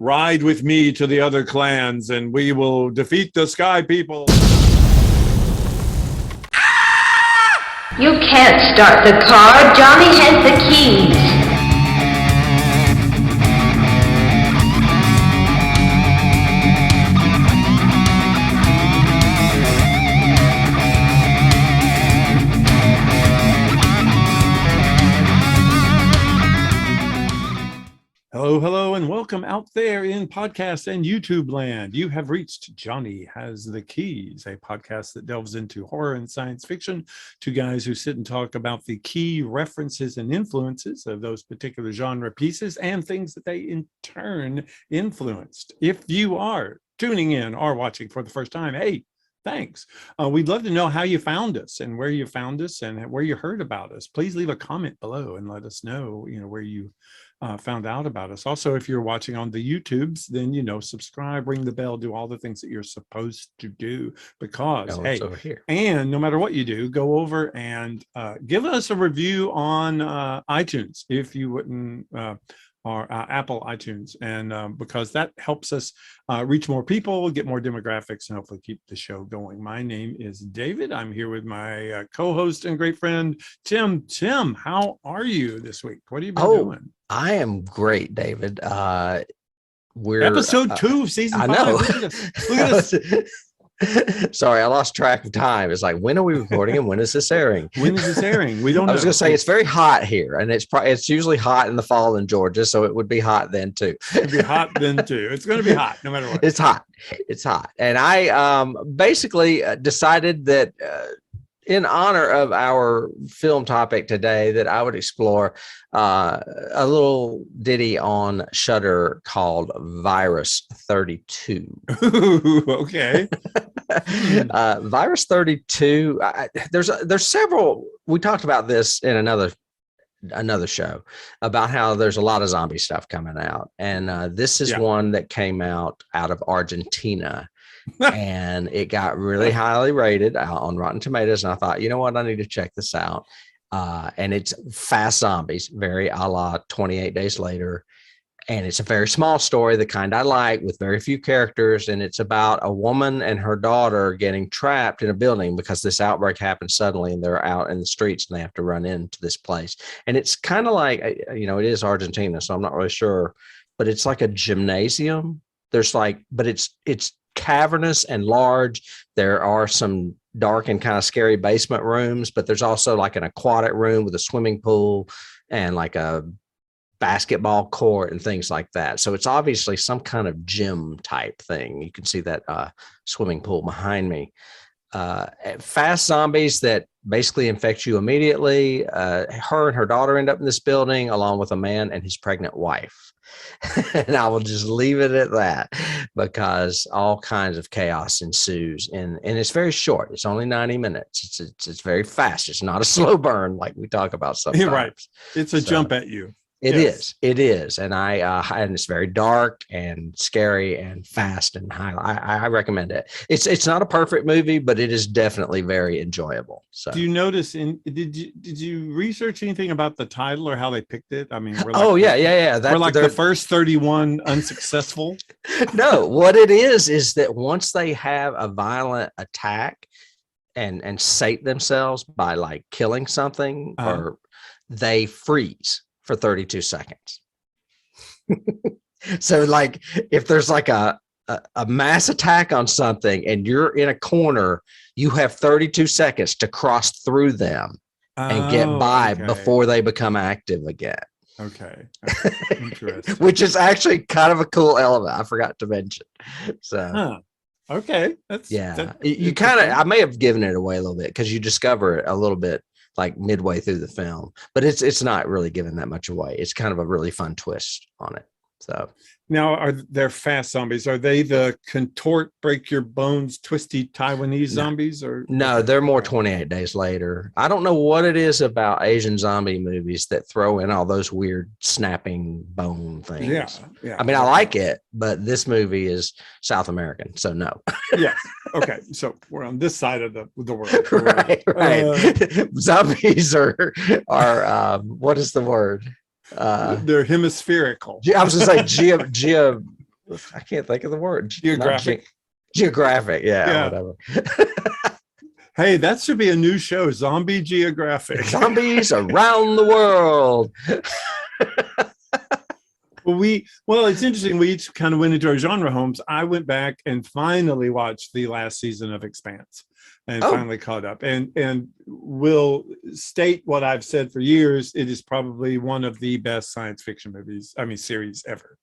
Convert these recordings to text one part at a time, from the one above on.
ride with me to the other clans and we will defeat the sky people. You can't start the car. Johnny has the keys. Hello, and welcome out there in podcast and YouTube land. You have reached Johnny Has the Keys, a podcast that delves into horror and science fiction, two guys who sit and talk about the key references and influences of those particular genre pieces and things that they in turn influenced. If you are tuning in or watching for the first time, hey, thanks. We'd love to know how you found us and where you found us and where you heard about us. Please leave a comment below and let us know, where you found out about us. Also, if you're watching on the YouTubes, then, subscribe, ring the bell, do all the things that you're supposed to do because, and no matter what you do, go over and give us a review on iTunes, if you wouldn't, or Apple iTunes, and because that helps us reach more people, get more demographics, and hopefully keep the show going. My name is David. I'm here with my co-host and great friend, Tim. Tim, how are you this week? What have you been doing? I am great, David. We're episode 2 of season 5. I know. Look at us. Sorry, I lost track of time. It's like, when are we recording and when is this airing? When is this airing? We don't know. I was going to say it's very hot here, and it's usually hot in the fall in Georgia, so it would be hot then too. It'd be hot then too. It's going to be hot no matter what. It's hot. It's hot. And I basically decided that in honor of our film topic today, that I would explore a little ditty on Shudder called Virus 32. Ooh, okay. Virus 32. There's several. We talked about this in another show about how there's a lot of zombie stuff coming out, and this is one that came out of Argentina. And it got really highly rated on Rotten Tomatoes, and I thought, you know what, I need to check this out. And it's fast zombies, very a la 28 Days Later, and it's a very small story, the kind I like, with very few characters, and it's about a woman and her daughter getting trapped in a building because this outbreak happened suddenly, and they're out in the streets and they have to run into this place. And it's kind of like, it is Argentina, so I'm not really sure, but it's like a gymnasium. But it's cavernous and large. There are some dark and kind of scary basement rooms, but there's also like an aquatic room with a swimming pool and like a basketball court and things like that. So it's obviously some kind of gym type thing. You can see that swimming pool behind me. Fast zombies that basically infect you immediately. Her and her daughter end up in this building along with a man and his pregnant wife. And I will just leave it at that because all kinds of chaos ensues, and it's very short. It's only 90 minutes. It's very fast. It's not a slow burn like we talk about sometimes. Right. It's a jump at you. It is. And and it's very dark and scary and fast and high. I recommend it. It's not a perfect movie, but it is definitely very enjoyable. So do you notice did you research anything about the title or how they picked it? I mean, we're like the first 31 unsuccessful. No, what it is that once they have a violent attack and sate themselves by like killing something, or they freeze for 32 seconds. So like if there's like a mass attack on something and you're in a corner, you have 32 seconds to cross through them and get by before they become active again. Okay. Interesting. Which is actually kind of a cool element I forgot to mention. So okay. You kind of, I may have given it away a little bit because you discover it a little bit like midway through the film, but it's not really giving that much away. It's kind of a really fun twist on it. So now, are there fast zombies? Are they the contort, break your bones, twisty Taiwanese zombies? Or no, they're more 28 Days Later. I don't know what it is about Asian zombie movies that throw in all those weird snapping bone things. Yeah. I mean, I like it, but this movie is South American, so no. Yeah. Okay. So we're on this side of the world. Right. Zombies are what is the word? They're hemispherical. I was going to say I can't think of the word. Geographic. Geographic. Yeah, whatever. Hey, that should be a new show, Zombie Geographic. Zombies around the world. Well, it's interesting. We each kind of went into our genre homes. I went back and finally watched the last season of Expanse and finally caught up, and will state what I've said for years. It is probably one of the best science fiction series ever.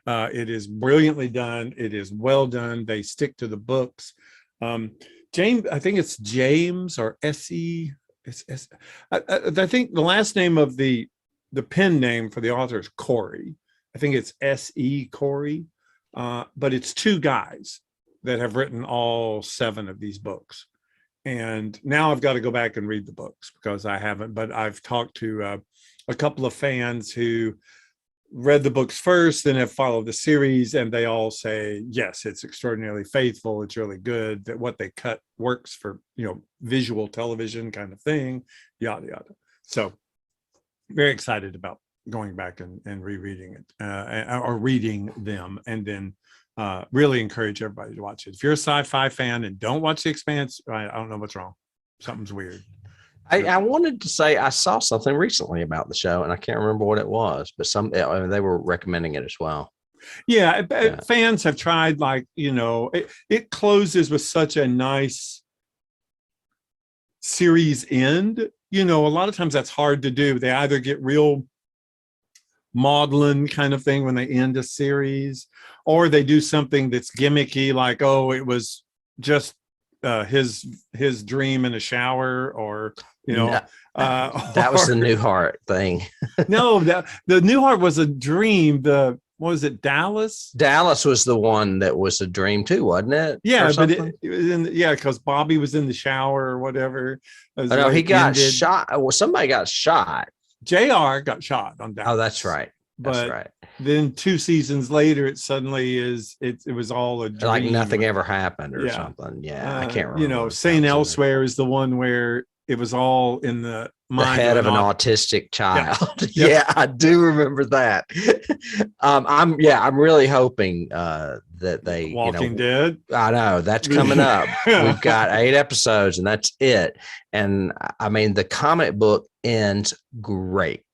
It is brilliantly done. It is well done. They stick to the books. James, I think it's James or S.E. It's S. I think the last name of the pen name for the author is Corey. I think it's S.E. Corey, but it's two guys that have written all 7 of these books. And now I've got to go back and read the books because I haven't, but I've talked to a couple of fans who read the books first, then have followed the series, and they all say, yes, it's extraordinarily faithful. It's really good, that what they cut works for, visual television kind of thing, yada, yada. So very excited about going back and rereading it or reading them, and then really encourage everybody to watch it. If you're a sci-fi fan and don't watch The Expanse, I don't know what's wrong. Something's weird. I wanted to say I saw something recently about the show, and I can't remember what it was, but they were recommending it as well. Yeah, fans have tried, it closes with such a nice series end. A lot of times that's hard to do. They either get real maudlin kind of thing when they end a series, or they do something that's gimmicky, like, it was just his dream in a shower, or that was the Newhart thing. No, the Newhart was a dream. What was it, Dallas? Dallas was the one that was a dream too, wasn't it? Yeah, but it was because Bobby was in the shower or whatever. No, he got shot. Well, somebody got shot. JR got shot on Dallas. Oh, that's right. That's right. Then 2 seasons later, it suddenly it was all a dream. Like nothing ever happened or something. Yeah, I can't remember. St. Elsewhere is the one where it was all in the mind head of an autistic child. Yeah. Yeah, I do remember that. I'm really hoping that they Walking Dead. I know that's coming up. We've got 8 episodes and that's it. And I mean, the comic book ends great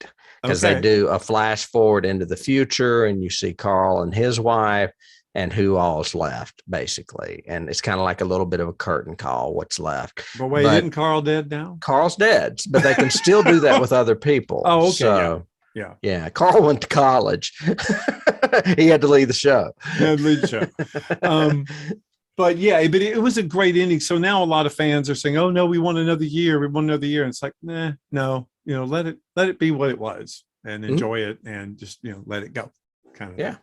because they do a flash forward into the future, and you see Carl and his wife and who all's left, basically. And it's kind of like a little bit of a curtain call, what's left. But wait, isn't Carl dead now? Carl's dead, but they can still do that with other people. Oh, okay. So, yeah. Carl went to college. He had to leave the show. But it was a great ending. So now a lot of fans are saying, "Oh no, we want another year. We want another year." And it's like, no, let it be what it was, and enjoy it, and just let it go, kind of.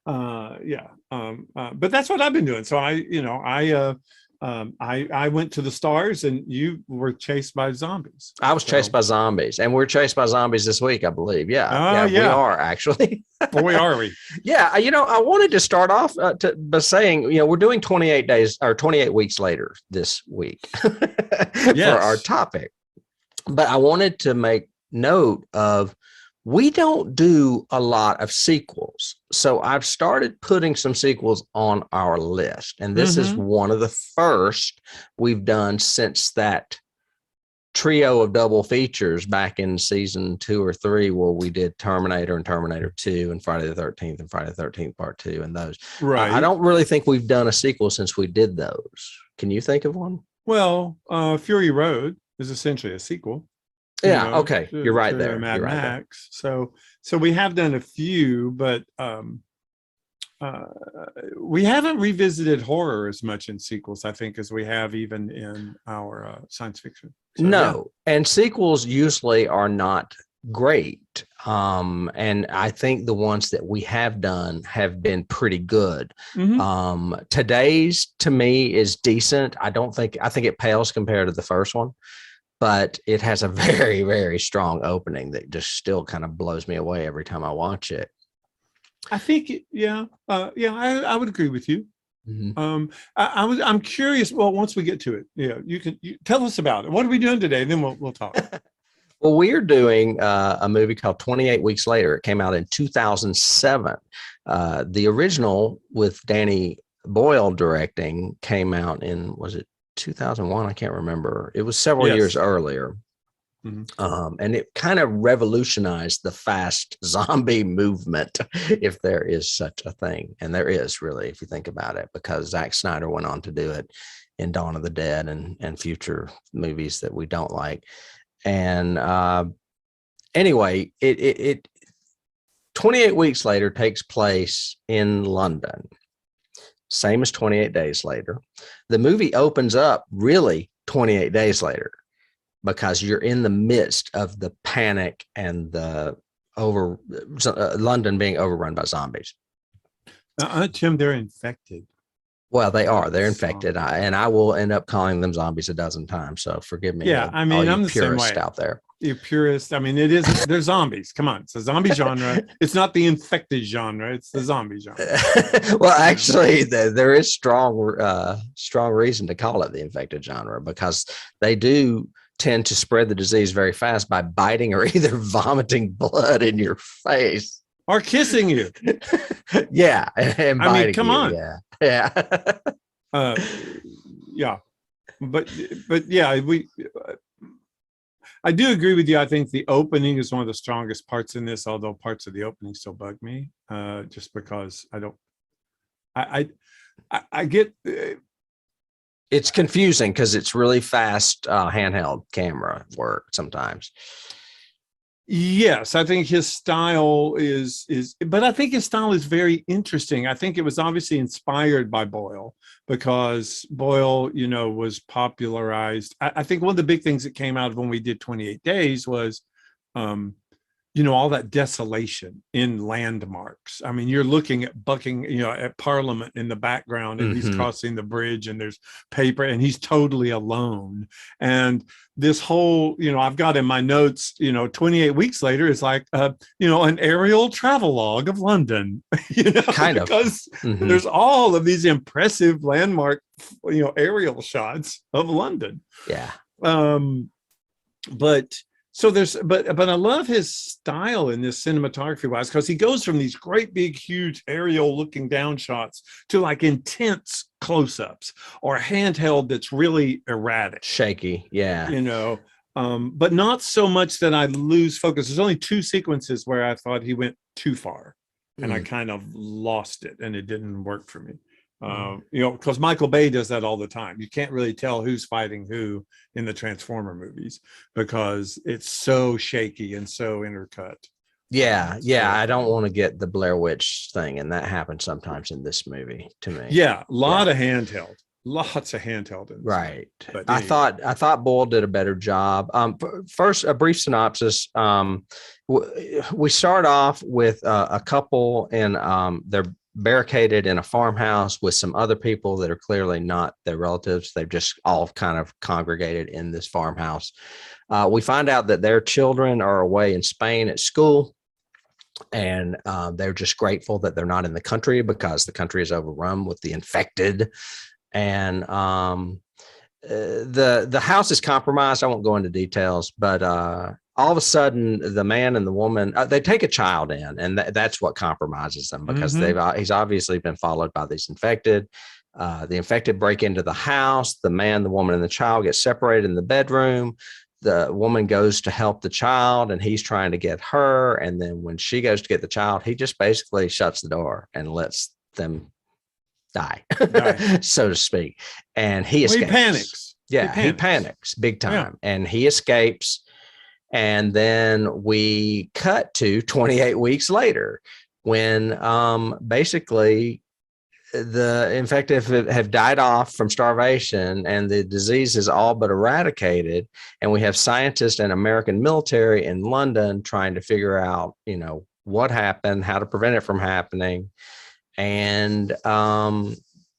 But that's what I've been doing. So I went to the stars, and you were chased by zombies. I was chased by zombies, and we're chased by zombies this week, I believe. We are actually. Boy, are we. Yeah. I wanted to start off by saying, we're doing 28 days or 28 weeks later this week for our topic. But I wanted to make note of, we don't do a lot of sequels. So I've started putting some sequels on our list. And this is one of the first we've done since that trio of double features back in season 2 or 3, where we did Terminator and Terminator 2 and Friday the 13th and Friday the 13th Part 2 and those. Right. I don't really think we've done a sequel since we did those. Can you think of one? Well, Fury Road is essentially a sequel. Yeah. Okay. You're right there. Mad Max. So we have done a few, but we haven't revisited horror as much in sequels, I think, as we have even in our science fiction. So, and sequels usually are not great. And I think the ones that we have done have been pretty good. Today's, to me, is decent. I think it pales compared to the first one, but it has a very, very strong opening that just still kind of blows me away every time I watch it. I think, I would agree with you. I'm curious. Well, once we get to it, you tell us about it. What are we doing today? Then we'll talk. Well, we're doing a movie called 28 Weeks Later. It came out in 2007. The original with Danny Boyle directing came out in, was it 2001? I can't remember. It was several years Yes. earlier. Mhm. And it kind of revolutionized the fast zombie movement, if there is such a thing. And there is, really, if you think about it, because Zack Snyder went on to do it in Dawn of the Dead and future movies that we don't like. And anyway, it 28 Weeks Later takes place in London, same as 28 Days Later. The movie opens up really 28 days later, because you're in the midst of the panic and the London being overrun by zombies. Tim, they're infected. Well, they are. They're infected. I will end up calling them zombies a dozen times. So forgive me. Yeah, I mean, all you I'm the same purists way. out there. You purist. I mean, it is. They're zombies. Come on, it's a zombie genre. It's not the infected genre. It's the zombie genre. Well, actually, there is strong reason to call it the infected genre, because they do tend to spread the disease very fast by biting or either vomiting blood in your face or kissing you. Yeah, and biting I mean, come on. Yeah. Yeah, but yeah, I do agree with you. I think the opening is one of the strongest parts in this, although parts of the opening still bug me, just because I get. It's confusing because it's really fast handheld camera work sometimes. Yes, I think his style but I think his style is very interesting. I think it was obviously inspired by Boyle, because Boyle, was popularized. I think one of the big things that came out of when we did 28 Days was, all that desolation in landmarks. I mean, you're looking at at Parliament in the background, and he's crossing the bridge, and there's paper, and he's totally alone. And this whole, I've got in my notes, 28 Weeks Later is like, an aerial travelogue of London, kind of, because there's all of these impressive landmark, aerial shots of London. Yeah. But I love his style in this cinematography wise, because he goes from these great big huge aerial looking down shots to like intense close-ups or handheld that's really erratic, shaky. Yeah. But not so much that I lose focus. There's only two sequences where I thought he went too far, and I kind of lost it, and it didn't work for me. Because Michael Bay does that all the time. You can't really tell who's fighting who in the Transformer movies, because it's so shaky and so intercut. Yeah. I don't want to get the Blair Witch thing, and that happens sometimes in this movie to me. Yeah, lots of handheld. Right. But anyway. I thought Boyle did a better job. First, a brief synopsis. We start off with a couple, and they're barricaded in a farmhouse with some other people that are clearly not their relatives. They've just all kind of congregated in this farmhouse. We find out that their children are away in Spain at school, and they're just grateful that they're not in the country, because the country is overrun with the infected. And the house is compromised. I won't go into details, but all of a sudden, the man and the woman, they take a child in, and that's what compromises them, because he's obviously been followed by these infected. The infected break into the house. The man, the woman, and the child get separated in the bedroom. The woman goes to help the child, and he's trying to get her. And then when she goes to get the child, he just basically shuts the door and lets them die. So to speak. And he escapes. He panics. Yeah, he panics big time, and he escapes. And then we cut to 28 weeks later, when basically the infected have died off from starvation, and the disease is all but eradicated. And we have scientists and American military in London trying to figure out, what happened, how to prevent it from happening. And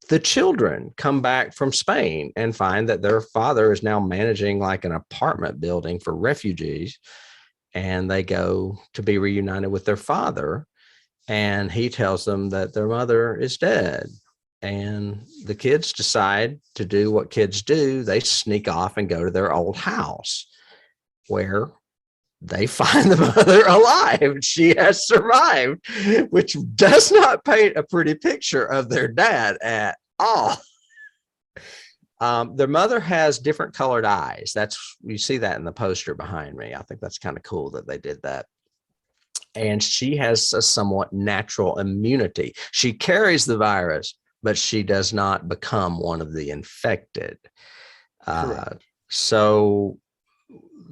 the children come back from Spain and find that their father is now managing like an apartment building for refugees. And they go to be reunited with their father. And he tells them that their mother is dead. And the kids decide to do what kids do. They sneak off and go to their old house, where they find the mother alive. She has survived, which does not paint a pretty picture of their dad at all. Their mother has different colored eyes. You see that in the poster behind me. I think that's kind of cool that they did that. And she has a somewhat natural immunity. She carries the virus, but she does not become one of the infected. So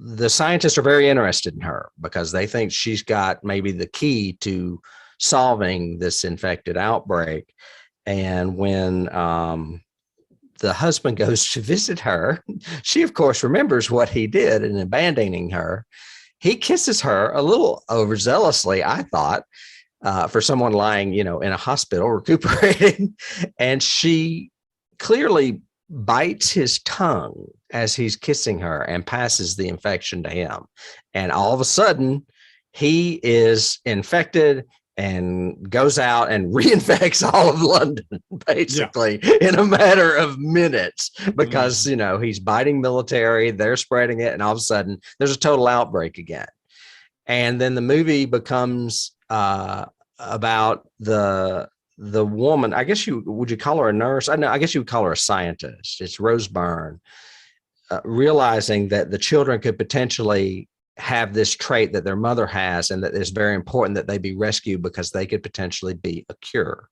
the scientists are very interested in her because they think she's got maybe the key to solving this infected outbreak. And when the husband goes to visit her, she, of course, remembers what he did in abandoning her. He kisses her a little overzealously, I thought, for someone lying, in a hospital recuperating. And she clearly bites his tongue as he's kissing her and passes the infection to him. And all of a sudden, he is infected and goes out and reinfects all of London, basically, in a matter of minutes, because, he's biting military, they're spreading it, and all of a sudden there's a total outbreak again. And then the movie becomes about the woman. I guess would you call her a nurse? I guess you would call her a scientist. It's Rose Byrne, realizing that the children could potentially have this trait that their mother has, and that it's very important that they be rescued because they could potentially be a cure.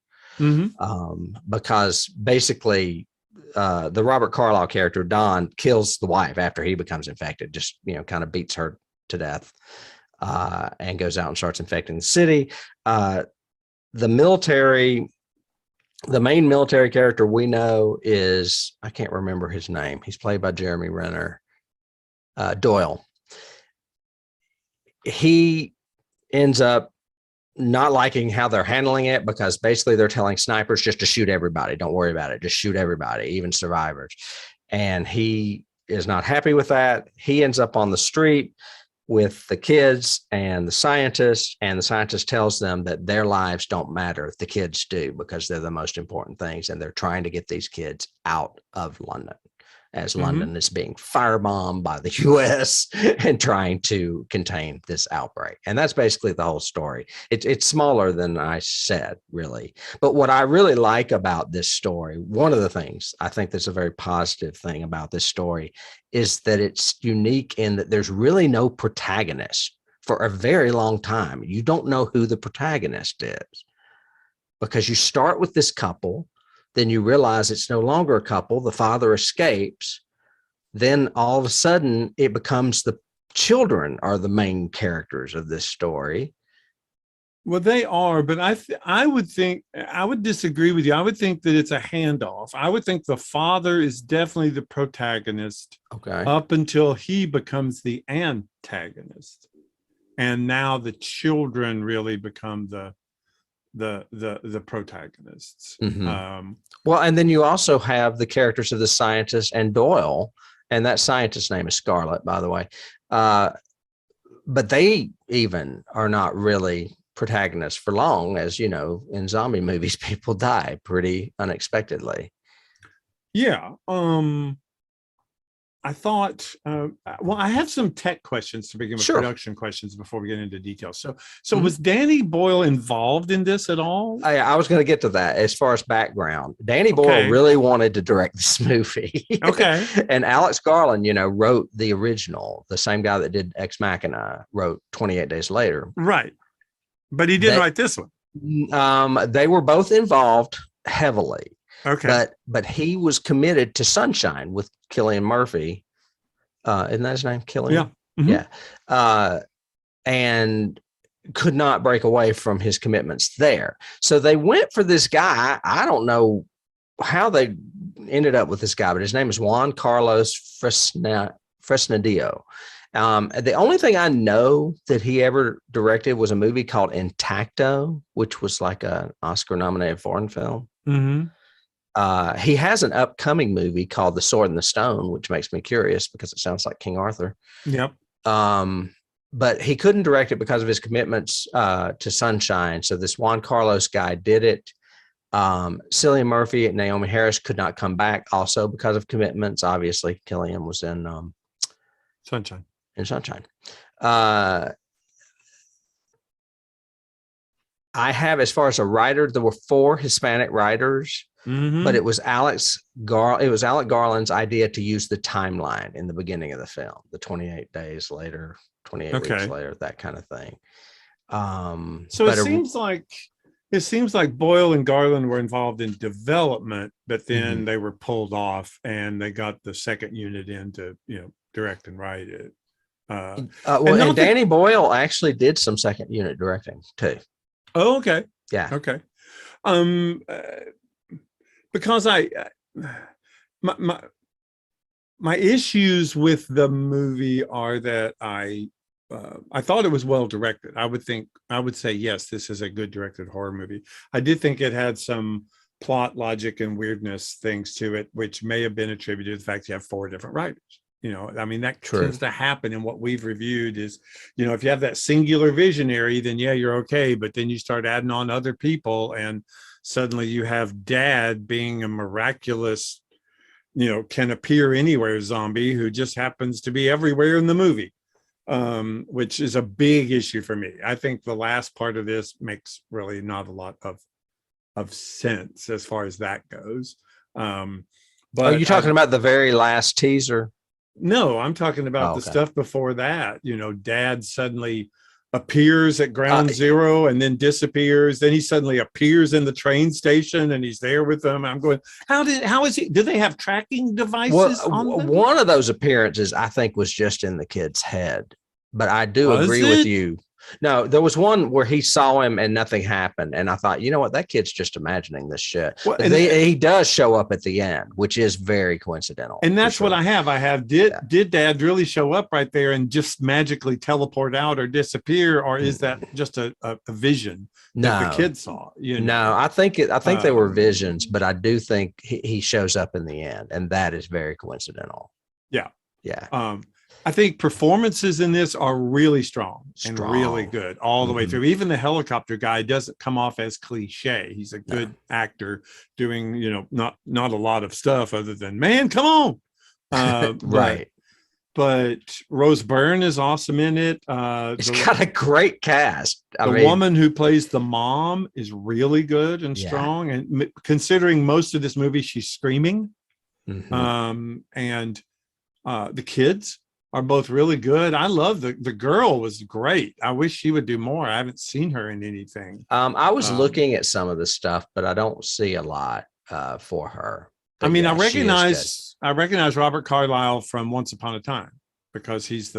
Because basically the Robert Carlyle character, Don, kills the wife after he becomes infected, just, kind of beats her to death, and goes out and starts infecting the city. The main military character we know is, I can't remember his name. He's played by Jeremy Renner, Doyle. He ends up not liking how they're handling it because basically they're telling snipers just to shoot everybody. Don't worry about it. Just shoot everybody, even survivors. And he is not happy with that. He ends up on the street with the kids and the scientist tells them that their lives don't matter. The kids do, because they're the most important things. And they're trying to get these kids out of London, as London is being firebombed by the US and trying to contain this outbreak. And that's basically the whole story. It's smaller than I said, really. But what I really like about this story, one of the things I think that's a very positive thing about this story, is that it's unique in that there's really no protagonist for a very long time. You don't know who the protagonist is, because you start with this couple. Then you realize it's no longer a couple. The father escapes. Then all of a sudden it becomes the children are the main characters of this story. Well, they are, but I would disagree with you. I would think that it's a handoff. I would think the father is definitely the protagonist, up until he becomes the antagonist. And now the children really become the protagonists. Well, and then you also have the characters of the scientist and Doyle, and that scientist's name is Scarlett, by the way. But they even are not really protagonists for long, as in zombie movies, people die pretty unexpectedly. I thought, I have some tech questions to begin with, production questions before we get into details. So was Danny Boyle involved in this at all? I was going to get to that. As far as background, Danny Boyle really wanted to direct this movie. And Alex Garland, wrote the original. The same guy that did Ex Machina wrote 28 Days Later. Right. But he didn't write this one. They were both involved heavily. But he was committed to Sunshine with Cillian Murphy. Isn't that his name? Cillian? Yeah. And could not break away from his commitments there. So they went for this guy. I don't know how they ended up with this guy, but his name is Juan Carlos Fresnadillo. The only thing I know that he ever directed was a movie called Intacto, which was like an Oscar-nominated foreign film. He has an upcoming movie called The Sword and the Stone, which makes me curious because it sounds like King Arthur. But he couldn't direct it because of his commitments to Sunshine. So this Juan Carlos guy did it. Cillian Murphy and Naomi Harris could not come back also because of commitments. Obviously, Cillian was in Sunshine. I have, as far as a writer, there were 4 Hispanic writers, but it was Alec Garland's idea to use the timeline in the beginning of the film, the 28 days later, 28 weeks later, that kind of thing. So it seems like Boyle and Garland were involved in development, but then they were pulled off and they got the second unit in to, direct and write it. And Danny Boyle actually did some second unit directing too. Oh, okay. Yeah. Okay. Because my issues with the movie are that I thought it was well directed. I would say, yes, this is a good directed horror movie. I did think it had some plot logic and weirdness things to it, which may have been attributed to the fact you have 4 different writers. That tends to happen in what we've reviewed is, if you have that singular visionary, then yeah, you're okay. But then you start adding on other people and suddenly you have Dad being a miraculous, can appear anywhere zombie who just happens to be everywhere in the movie, which is a big issue for me. I think the last part of this makes really not a lot of sense as far as that goes. But are you talking about the very last teaser? No, I'm talking about the stuff before that. Dad suddenly appears at ground zero and then disappears. Then he suddenly appears in the train station and he's there with them. I'm going, how is he? Do they have tracking devices on them? One of those appearances, I think, was just in the kid's head. But I do agree with you. No, there was one where he saw him and nothing happened. And I thought, you know what? That kid's just imagining this shit. Well, he does show up at the end, which is very coincidental. And that's what I have. Did Dad really show up right there and just magically teleport out or disappear? Or is that just a vision that the kid saw? No, I think they were visions, but I do think he shows up in the end. And that is very coincidental. Yeah. Yeah. I think performances in this are really strong. And really good all the way through. Even the helicopter guy doesn't come off as cliche. He's a good actor doing, not a lot of stuff other than, man, come on. Right. But Rose Byrne is awesome in it. It's got a great cast. The woman who plays the mom is really good and strong. And considering most of this movie, she's screaming. And the kids are both really good. I love the girl was great. I wish she would do more. I haven't seen her in anything. I was looking at some of the stuff, but I don't see a lot for her. But I mean, I recognize Robert Carlyle from Once Upon a Time because he's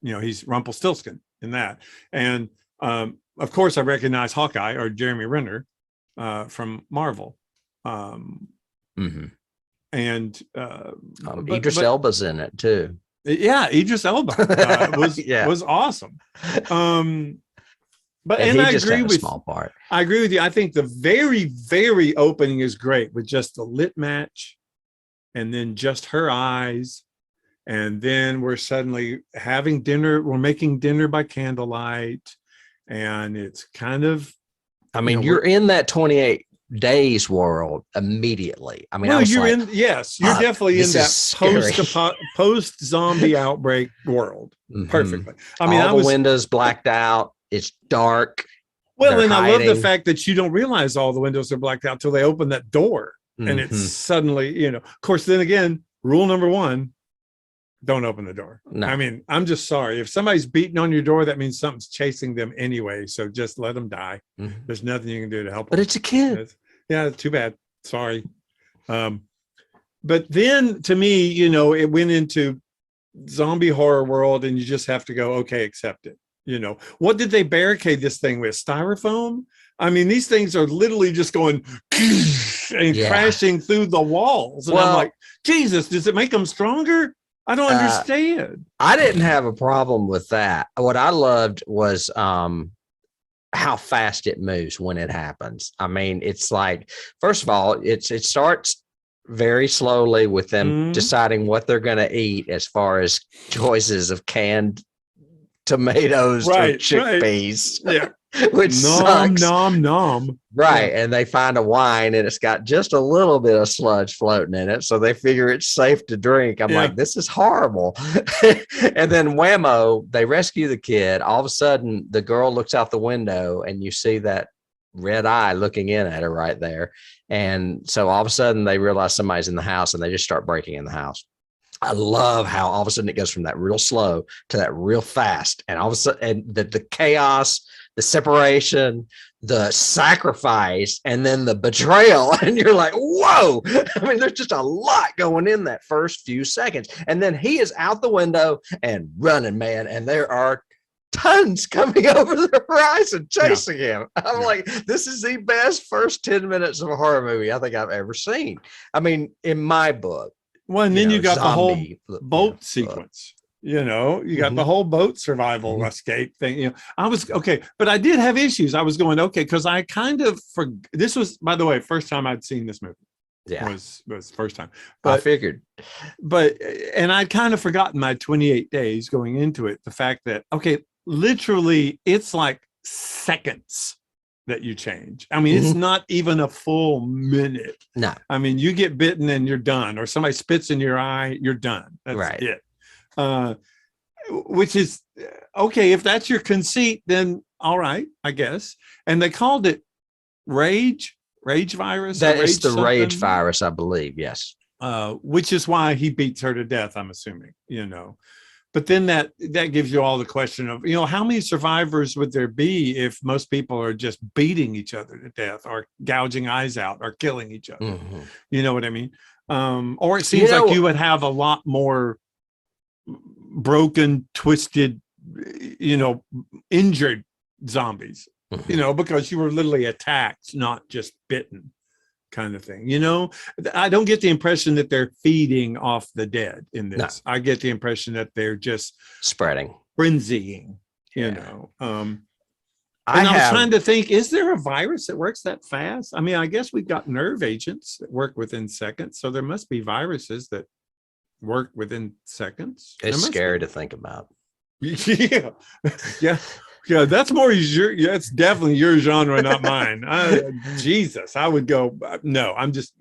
he's Rumpelstiltskin in that. And of course I recognize Hawkeye or Jeremy Renner from Marvel. And Idris Elba's in it too. Yeah, Idris Elba was awesome. But and I agree with small part. I agree with you. I think the very, very opening is great with just the lit match, and then just her eyes, and then we're suddenly having dinner. We're making dinner by candlelight, and it's kind of. I mean, you're in that 28 days world immediately. I mean, you're definitely in that post zombie outbreak world perfectly. I mean, all the windows blacked out. It's dark. Well, and I love the fact that you don't realize all the windows are blacked out till they open that door, and it's suddenly, of course. Then again, rule number 1: don't open the door. No. I mean, I'm just sorry if somebody's beating on your door. That means something's chasing them anyway. So just let them die. There's nothing you can do to help them. But it's a kid. Yeah, too bad. Sorry. But then to me, it went into zombie horror world, and you just have to go, okay, accept it. What did they barricade this thing with? Styrofoam? I mean, these things are literally just going and crashing through the walls. And I'm like, Jesus, does it make them stronger? I don't understand. I didn't have a problem with that. What I loved was how fast it moves when it happens. I mean, it's like, first of all, it starts very slowly with them deciding what they're going to eat as far as choices of canned tomatoes or chickpeas. Yeah. which nom, sucks. nom, nom. Right. Yeah. And they find a wine and it's got just a little bit of sludge floating in it. So they figure it's safe to drink. I'm Yeah. like, this is horrible. And then whammo, they rescue the kid. All of a sudden, the girl looks out the window and you see that red eye looking in at her right there. And so all of a sudden they realize somebody's in the house and they just start breaking in the house. I love how all of a sudden it goes from that real slow to that real fast. And all of a sudden, and the chaos, the separation, the sacrifice, and then the betrayal. And you're like, whoa. I mean, there's just a lot going in that first few seconds. And then he is out the window and running, man. And there are tons coming over the horizon chasing him. I'm like, this is the best first 10 minutes of a horror movie I think I've ever seen. I mean, in my book. Well, and then you got the whole boat sequence. You got the whole boat survival escape thing. I was okay, but I did have issues. I was going, okay, because I kind of this was, by the way, first time I'd seen this movie. Yeah, was first time. But I figured. And I'd kind of forgotten my 28 days going into it. The fact that, okay, literally it's like seconds that you change. I mean, it's not even a full minute. No. I mean, you get bitten and you're done, or somebody spits in your eye, you're done. That's right. It. Which is okay. If that's your conceit, then all right, I guess. And they called it rage virus. That is the rage virus, I believe. Yes. Which is why he beats her to death, I'm assuming, But then that gives you all the question of, how many survivors would there be if most people are just beating each other to death or gouging eyes out or killing each other? Mm-hmm. You know what I mean? Or it seems like you would have a lot more broken, twisted, injured zombies, because you were literally attacked, not just bitten. Kind of thing, I don't get the impression that they're feeding off the dead in this. No. I get the impression that they're just spreading, frenzying, And I was trying to think, is there a virus that works that fast? I mean, I guess we've got nerve agents that work within seconds, so there must be viruses that work within seconds. It's scary to think about. Yeah, that's more that's definitely your genre, not mine. Jesus, I would go, no, I'm just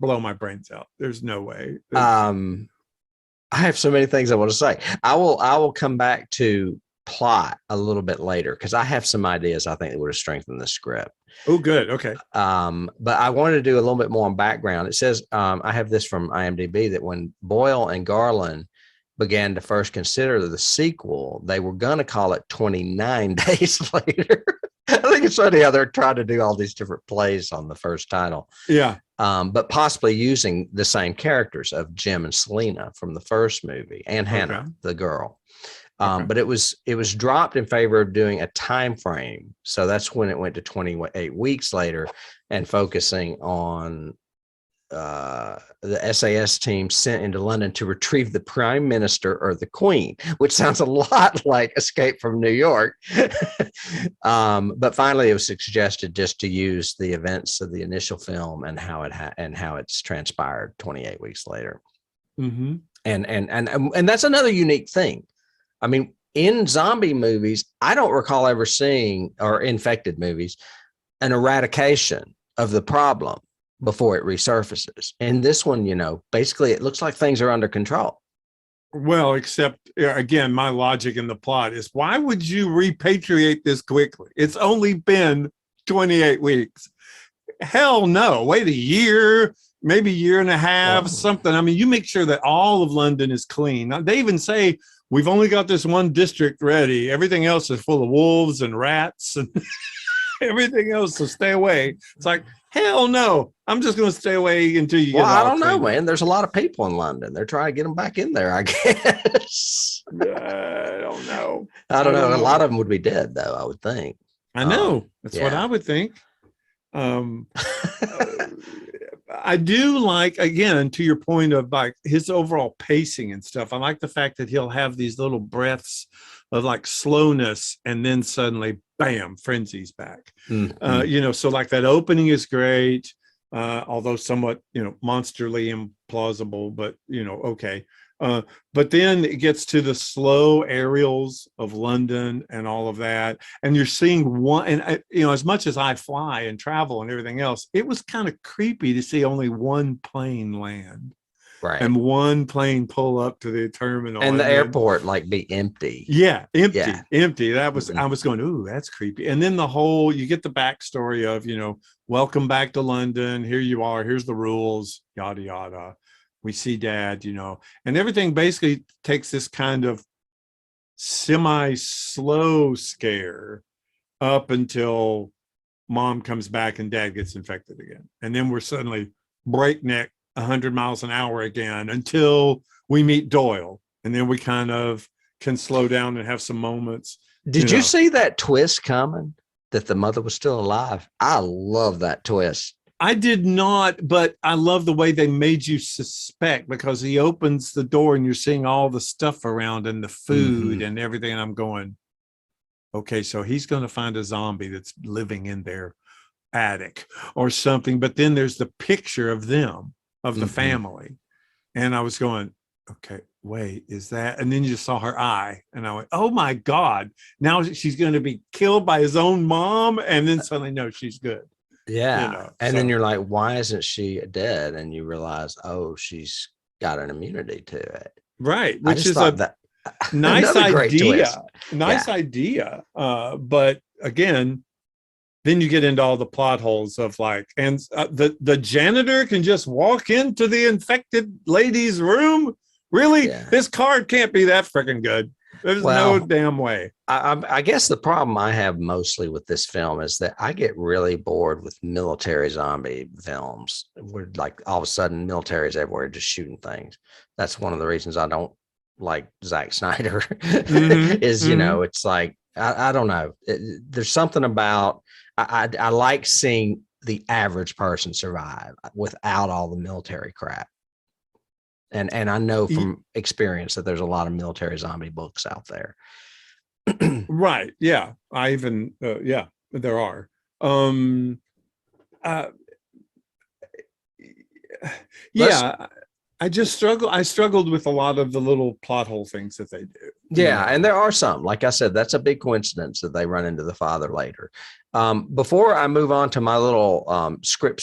blow my brains out. There's no way. I have so many things I want to say. I will come back to plot a little bit later because I have some ideas I think that would have strengthened the script. Oh, good. Okay. But I wanted to do a little bit more on background. It says, I have this from IMDb, that when Boyle and Garland began to first consider the sequel, they were going to call it 29 Days Later. I think it's funny how they're trying to do all these different plays on the first title. Yeah. But possibly using the same characters of Jim and Selena from the first movie and Hannah, the girl. But it was dropped in favor of doing a time frame. So that's when it went to 28 weeks later and focusing on the SAS team sent into London to retrieve the prime minister or the queen, which sounds a lot like Escape from New York. But finally, it was suggested just to use the events of the initial film and how it's transpired 28 weeks later. Mm-hmm. And that's another unique thing. I mean, in zombie movies, I don't recall ever seeing, or infected movies, an eradication of the problem before it resurfaces. And this one, basically it looks like things are under control. Well, except again, my logic in the plot is, why would you repatriate this quickly? It's only been 28 weeks. Hell no. Wait a year, maybe year and a half, something. I mean, you make sure that all of London is clean. Now, they even say, we've only got this one district ready. Everything else is full of wolves and rats and everything else, so stay away. It's like, hell no. I'm just going to stay away until you get I don't know, man. There's a lot of people in London. They're trying to get them back in there, I guess. I don't know. I don't know. A lot of them would be dead, though, I would think. I know. That's what I would think. I do like, again, to your point of like his overall pacing and stuff. I like the fact that he'll have these little breaths of like slowness and then suddenly, bam, frenzy's back. Mm-hmm. So like that opening is great, although somewhat, monsterly implausible, but okay. But then it gets to the slow aerials of London and all of that, and you're seeing one. And as much as I fly and travel and everything else, it was kind of creepy to see only one plane land, Right. and one plane pull up to the terminal, And the then, airport like be empty. Yeah, empty, Yeah. empty. That was I was going, ooh, that's creepy. And then you get the backstory of, welcome back to London. Here you are. Here's the rules. Yada yada. We see Dad. And everything basically takes this kind of semi-slow scare up until Mom comes back and Dad gets infected again, and then we're suddenly breakneck 100 miles an hour again until we meet Doyle, and then we kind of can slow down and have some moments. Did you see that twist coming, that the mother was still alive? I love that twist. I did not, but I love the way they made you suspect, because he opens the door and you're seeing all the stuff around and the food and everything. And I'm going, okay, so he's going to find a zombie that's living in their attic or something. But then there's the picture of them, of the family. And I was going, okay, wait, is that? And then you just saw her eye, and I went, oh my God, now she's going to be killed by his own mom. And then suddenly, no, she's good. Yeah. And then you're like, why isn't she dead? And you realize, oh, she's got an immunity to it. Right. Which is that nice idea. Nice idea. But again, then you get into all the plot holes of the janitor can just walk into the infected lady's room. Really? Yeah. This card can't be that freaking good. There's no damn way. I guess the problem I have mostly with this film is that I get really bored with military zombie films. We're like, all of a sudden military's everywhere just shooting things. That's one of the reasons I don't like Zack Snyder. It's like, I don't know. There's something about, I like seeing the average person survive without all the military crap. And I know from experience that there's a lot of military zombie books out there. Right. Yeah. I even, there are. I just struggled with a lot of the little plot hole things that they do. Yeah. And there are some, like I said, that's a big coincidence that they run into the father later. Before I move on to my little script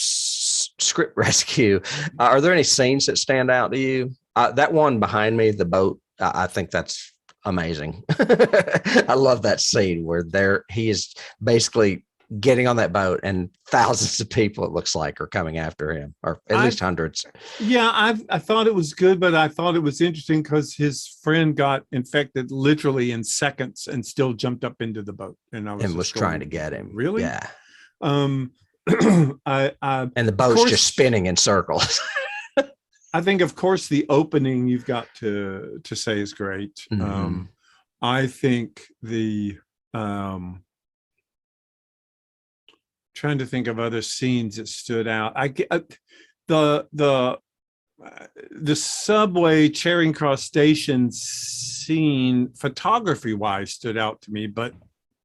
rescue, are there any scenes that stand out to you? That one behind me, the boat, I think that's amazing. I love that scene where he is basically getting on that boat and thousands of people, it looks like, are coming after him, or at least hundreds. Yeah, I thought it was good, but I thought it was interesting because his friend got infected literally in seconds and still jumped up into the boat, and was trying to get him. Really? Yeah. And the boat's just spinning in circles. I think, of course, the opening you've got to say is great. I think trying to think of other scenes that stood out. The subway Charing Cross Station scene, photography wise, stood out to me, but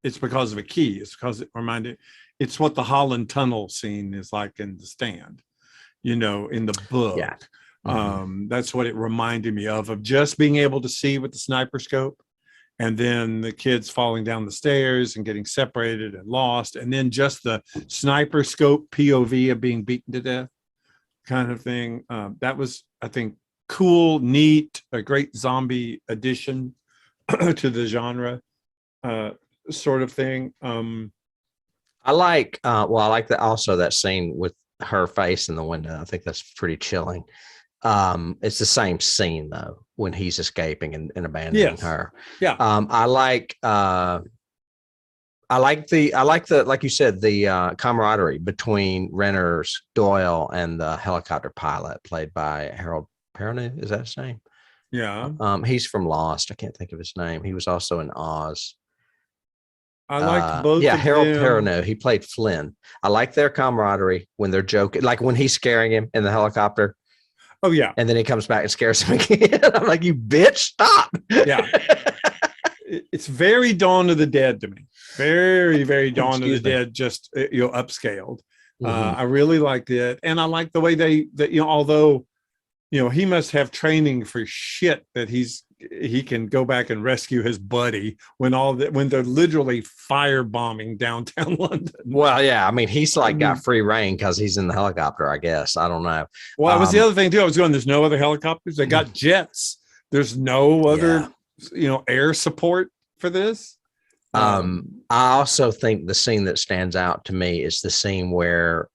it's because of a key. It's because it reminded. It's what the Holland Tunnel scene is like in The Stand, in the book. Yeah. That's what it reminded me of just being able to see with the sniper scope, and then the kids falling down the stairs and getting separated and lost, and then just the sniper scope POV of being beaten to death kind of thing. That was, I think, cool, neat, a great zombie addition to the genre sort of thing. I like that scene with her face in the window. I think that's pretty chilling. It's the same scene though, when he's escaping and abandoning her. Yeah. I like the, like you said, the camaraderie between Renner's Doyle and the helicopter pilot played by Harold Perrineau. Is that his name? Yeah. He's from Lost. I can't think of his name. He was also in Oz. I liked both. Yeah, Harold Perrineau. He played Flynn. I like their camaraderie when they're joking, like when he's scaring him in the helicopter. Oh yeah, and then he comes back and scares him again. I'm like, you bitch, stop. Yeah, it's very Dawn of the Dead to me. Very, very Dawn of the Dead, just upscaled. I really liked it, and I like the way that although he must have training for shit that he can go back and rescue his buddy when they're literally firebombing downtown London. Well, yeah, I mean, he's like got free reign because he's in the helicopter, I guess. I don't know. Well, that was the other thing too. I was going, there's no other helicopters. They got jets. There's no other, air support for this. I also think the scene that stands out to me is the scene where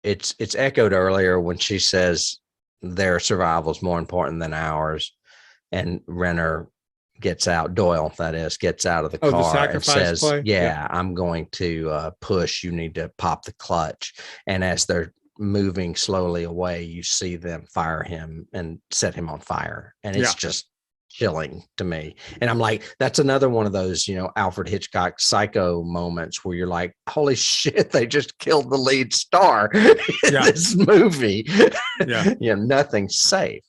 it's echoed earlier when she says their survival is more important than ours. And Renner gets out, Doyle, that is, gets out of the car and says, I'm going to push. You need to pop the clutch. And as they're moving slowly away, you see them fire him and set him on fire. And it's just chilling to me. And I'm like, that's another one of those, Alfred Hitchcock Psycho moments where you're like, holy shit, they just killed the lead star in this movie. Nothing's safe.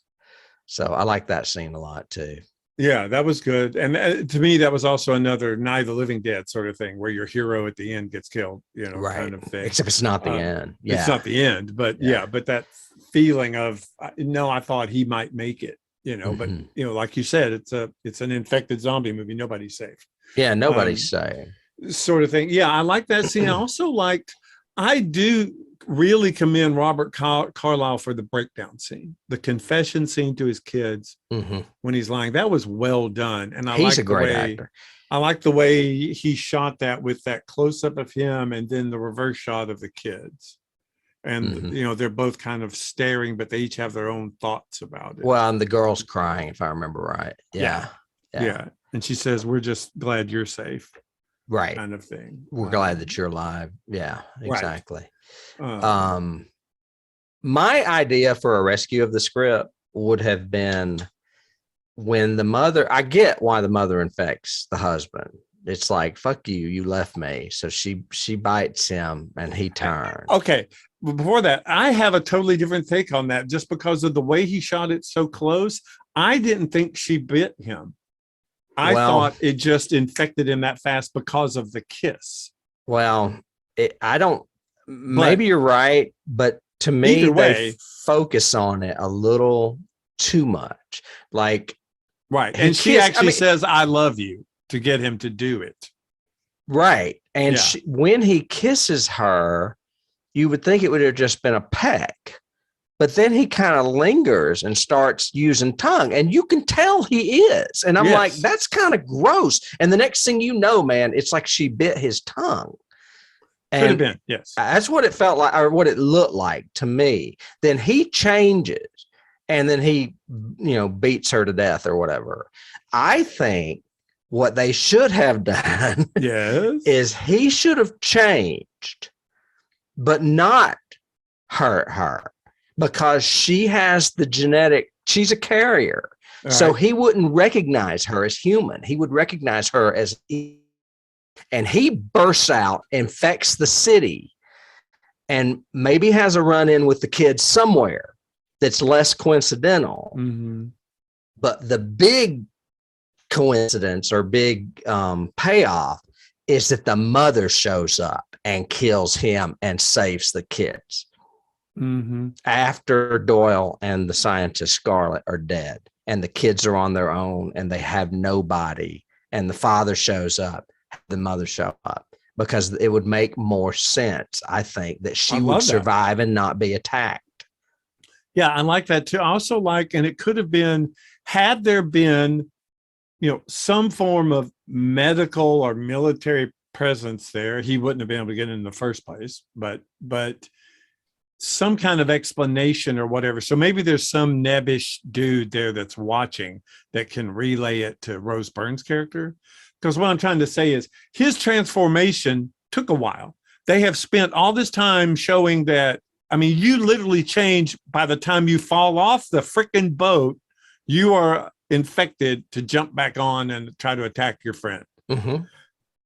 So I like that scene a lot too. Yeah, that was good. And to me, that was also another Night of the Living Dead sort of thing where your hero at the end gets killed, kind of thing. Except it's not the end. Yeah. It's not the end, but but that feeling of, no, I thought he might make it, but like you said, it's an infected zombie movie. Nobody's safe. Yeah, nobody's safe. Sort of thing. Yeah, I like that scene. I also I do really commend Robert Carlyle for the breakdown scene, the confession scene to his kids when he's lying. That was well done. And he's a great actor. I like the way he shot that with that close up of him and then the reverse shot of the kids. And, they're both kind of staring, but they each have their own thoughts about it. Well, and the girl's crying, if I remember right. Yeah. And she says, we're just glad you're safe. Right. Kind of thing. We're glad that you're alive. Yeah, exactly. Right. My idea for a rescue of the script would have been when the mother, I get why the mother infects the husband. It's like, fuck you, you left me. So she bites him and he turns. Okay. Before that, I have a totally different take on that just because of the way he shot it so close. I didn't think she bit him. I thought it just infected him that fast because of the kiss. Well, maybe you're right, but to me, they focus on it a little too much. Like, right. And she actually says, I love you to get him to do it. Right. And when he kisses her, you would think it would have just been a peck. But then he kind of lingers and starts using tongue, and you can tell he is. And I'm like, that's kind of gross. And the next thing you know, man, it's like she bit his tongue. Could have been, yes. That's what it felt like, or what it looked like to me. Then he changes, and then he, beats her to death or whatever. I think what they should have done is he should have changed, but not hurt her. Because she has the genetic, she's a carrier. All so he wouldn't recognize her as human. He would recognize her as, and he bursts out, infects the city, and maybe has a run-in with the kids somewhere that's less coincidental. But the big coincidence or big payoff is that the mother shows up and kills him and saves the kids. After Doyle and the scientist Scarlett are dead and the kids are on their own and they have nobody and the father shows up, the mother show up, because it would make more sense, I think, that she would survive and not be attacked. Yeah, I like that too. I also and it could have been, had there been, some form of medical or military presence there, he wouldn't have been able to get in the first place, but some kind of explanation or whatever. So maybe there's some nebbish dude there that's watching that can relay it to Rose Byrne's character. Because what I'm trying to say is his transformation took a while. They have spent all this time showing that, you literally change by the time you fall off the freaking boat, you are infected to jump back on and try to attack your friend.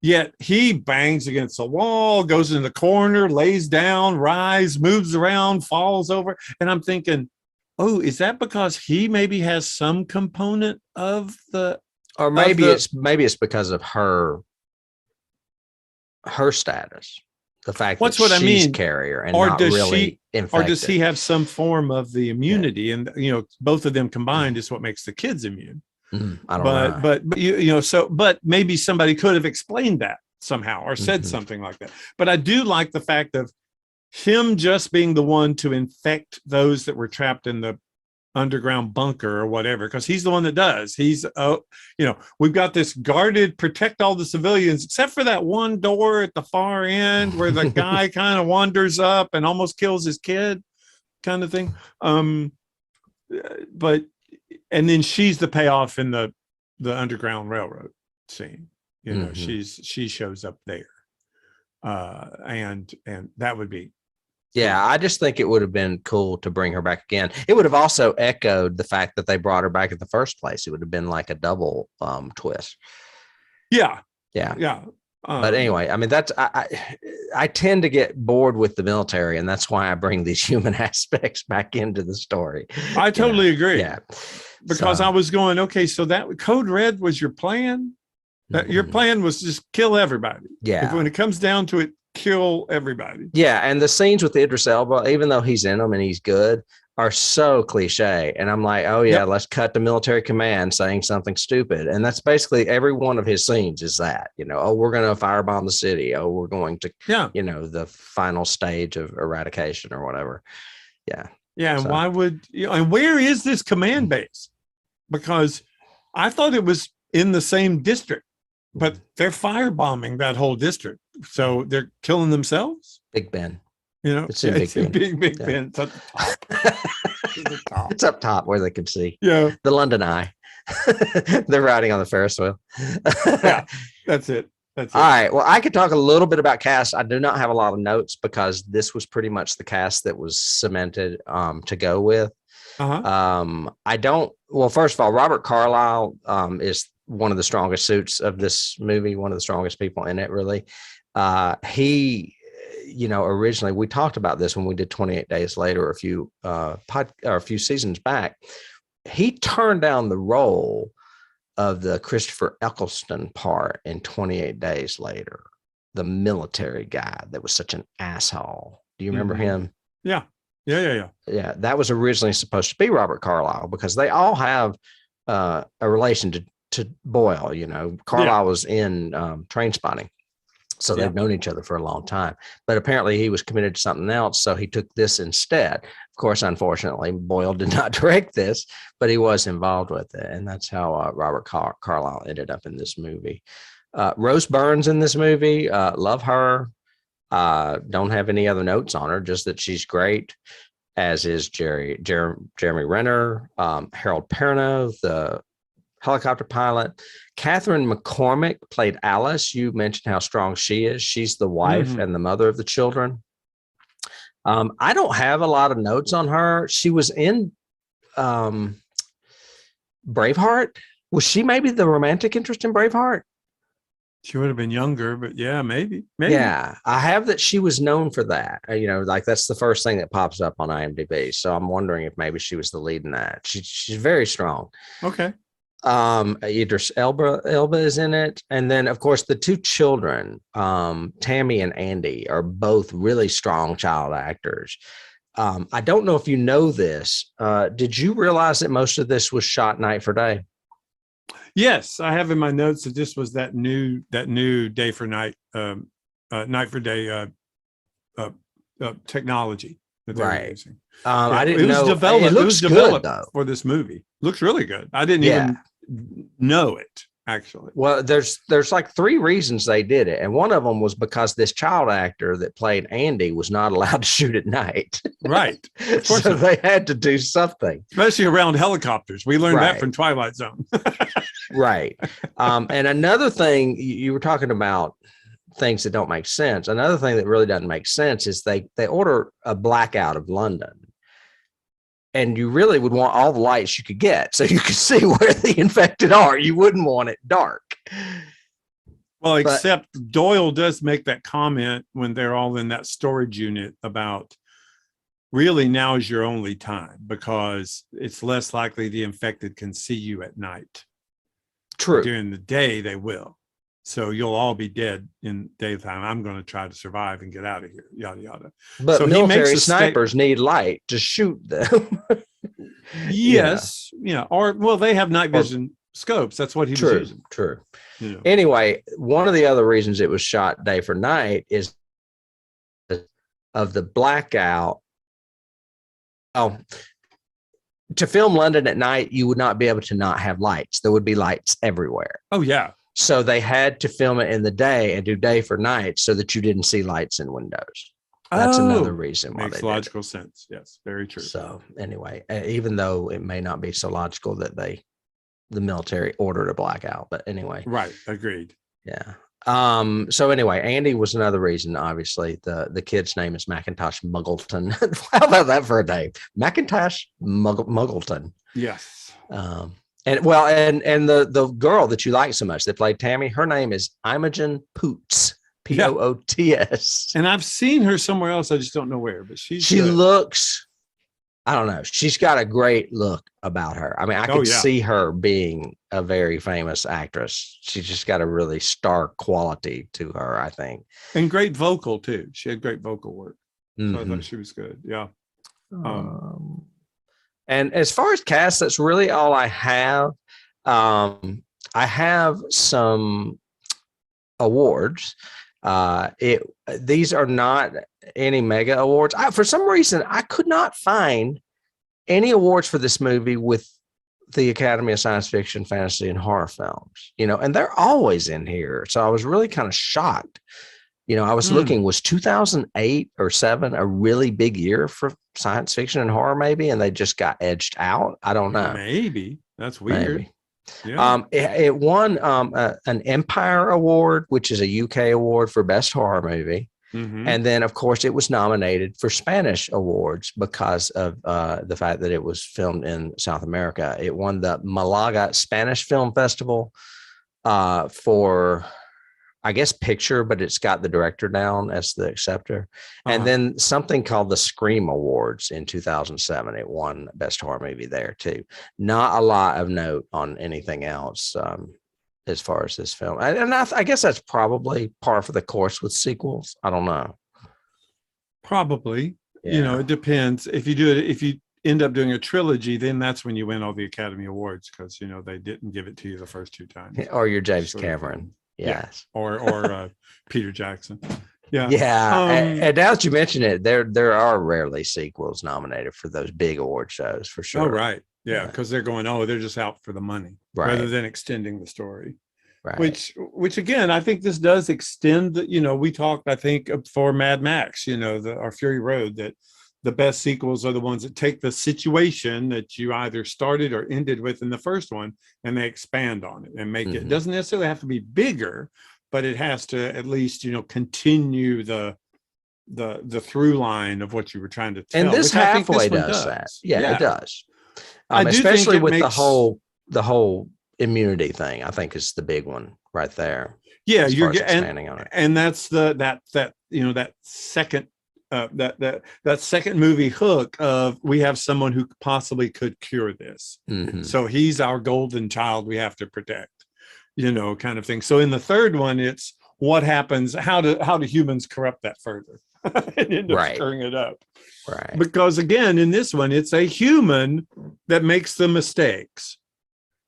Yet he bangs against the wall, goes in the corner, lays down, rises, moves around, falls over. And I'm thinking, oh, is that because he maybe has some component of the, or maybe it's because of her status. The fact What's that what I she's mean? carrier and Or not does really infected. or does he have some form of the immunity? And both of them combined is what makes the kids immune. I don't know. But but maybe somebody could have explained that somehow or said something like that. But I do like the fact of him just being the one to infect those that were trapped in the underground bunker or whatever, because he's the one that does. He's we've got this guarded, protect all the civilians except for that one door at the far end where the guy kind of wanders up and almost kills his kid, kind of thing. But and then she's the payoff in the Underground Railroad scene. She shows up there, and that would be. Yeah, I just think it would have been cool to bring her back again. It would have also echoed the fact that they brought her back in the first place. It would have been like a double twist. Yeah. But anyway, I mean, that's I tend to get bored with the military, and that's why I bring these human aspects back into the story. I totally agree. Yeah, because I was going, okay, so that Code Red was your plan. That your plan was just kill everybody. Yeah. When it comes down to it, kill everybody. Yeah, and the scenes with Idris Elba, even though he's in them and he's good, are so cliche. And I'm like, oh yeah, let's cut the military command saying something stupid. And that's basically every one of his scenes is that, oh, we're going to firebomb the city. Oh, we're going to, the final stage of eradication or whatever. Yeah. Yeah. And why would, and where is this command base? Because I thought it was in the same district, but they're firebombing that whole district. So they're killing themselves. Big Ben. It's in Big Ben. It's up top. It's up top where they can see. Yeah. The London Eye. They're riding on the Ferris wheel. Yeah, that's it. All right. Well, I could talk a little bit about cast. I do not have a lot of notes because this was pretty much the cast that was cemented to go with. I don't. Well, first of all, Robert Carlyle is one of the strongest suits of this movie. One of the strongest people in it, really. He, originally we talked about this when we did 28 Days Later, a few seasons back. He turned down the role of the Christopher Eccleston part in 28 Days Later, the military guy that was such an asshole. Do you remember him? Yeah. Yeah, that was originally supposed to be Robert Carlyle because they all have a relation to Boyle. Carlyle was in Train Spotting. So they've known each other for a long time, but apparently he was committed to something else. So he took this instead. Of course, unfortunately, Boyle did not direct this, but he was involved with it. And that's how Robert Carlyle ended up in this movie. Rose Byrne's in this movie. Love her. Don't have any other notes on her, just that she's great, as is Jeremy Renner, Harold Perrineau, the helicopter pilot. Catherine McCormick played Alice. You mentioned how strong she is. She's the wife and the mother of the children. I don't have a lot of notes on her. She was in Braveheart. Was she maybe the romantic interest in Braveheart? She would have been younger, but yeah, maybe. Yeah, I have that she was known for that. Like that's the first thing that pops up on IMDb. So I'm wondering if maybe she was the lead in that. She's very strong. Okay. Idris Elba is in it, and then of course the two children, Tammy and Andy, are both really strong child actors. I don't know if you know this. Did you realize that most of this was shot night for day? Yes, I have in my notes that this was that new day for night, night for day technology that they were using. I didn't know. It was developed for this movie. Looks really good. I didn't even know it, actually. Well, there's like three reasons they did it, and one of them was because this child actor that played Andy was not allowed to shoot at night. Right. Of course so they had to do something, especially around helicopters. We learned that from Twilight Zone. Right. And another thing, you were talking about things that don't make sense. Another thing that really doesn't make sense is they order a blackout of London. And you really would want all the lights you could get so you could see where the infected are. You wouldn't want it dark. Well, except Doyle does make that comment when they're all in that storage unit about really now is your only time because it's less likely the infected can see you at night. True. During the day, they will. So you'll all be dead in daytime. I'm going to try to survive and get out of here, yada, yada. But So military snipers need light to shoot them. Yes. Yeah. Or, well, they have night vision scopes. That's what he was using. True. You know. Anyway, one of the other reasons it was shot day for night is of the blackout. Oh, to film London at night, you would not be able to not have lights. There would be lights everywhere. Oh, yeah. So they had to film it in the day and do day for night so that you didn't see lights in windows. That's another reason why makes logical sense. Yes, very true. So anyway, even though it may not be so logical that the military ordered a blackout, but anyway. Right. Agreed. Yeah. So anyway, Andy was another reason. Obviously, the kid's name is Macintosh Muggleton. How about that for a name? Macintosh Muggleton. Yes. And the girl that you like so much that played Tammy, her name is Imogen Poots. Poots. And I've seen her somewhere else. I just don't know where, but she looks, I don't know. She's got a great look about her. I mean, I could see her being a very famous actress. She's just got a really star quality to her, I think. And great vocal too. She had great vocal work. Mm-hmm. So I thought she was good. Yeah. And as far as cast, that's really all I have. I have some awards. These are not any mega awards. For some reason, I could not find any awards for this movie with the Academy of Science Fiction, Fantasy, and Horror Films, and they're always in here. So I was really kind of shocked. I was looking, was 2008 or 7 a really big year for science fiction and horror maybe, and they just got edged out? I don't know. Maybe. That's weird. Maybe. Yeah. It won an Empire Award, which is a UK award for best horror movie. Mm-hmm. And then, of course, it was nominated for Spanish awards because of the fact that it was filmed in South America. It won the Malaga Spanish Film Festival for, I guess, picture, but it's got the director down as the acceptor. And then something called the Scream Awards in 2007. It won best horror movie there too. Not a lot of note on anything else as far as this film. And I guess that's probably par for the course with sequels. I don't know. Probably. It depends. If you end up doing a trilogy, then that's when you win all the Academy Awards because, they didn't give it to you the first 2 times. Or you're James Cameron. Yes. Yeah. Or Peter Jackson. Yeah. Yeah. And now that you mention it, there are rarely sequels nominated for those big award shows for sure. Oh, right. Yeah. Because they're going, they're just out for the money rather than extending the story. Right. Which again, I think this does extend we talked, I think, for Mad Max, our Fury Road, that the best sequels are the ones that take the situation that you either started or ended with in the first one and they expand on it and make it doesn't necessarily have to be bigger, but it has to at least, continue the through line of what you were trying to tell. And this halfway does that. Yeah, it does. Especially with the whole immunity thing, I think is the big one right there. Yeah, you're expanding on it. And that's that second that second movie hook of we have someone who possibly could cure this. Mm-hmm. So he's our golden child we have to protect, kind of thing. So in the third one, it's what happens, how do humans corrupt that further and end up screwing it up. Right. Because again, in this one, it's a human that makes the mistakes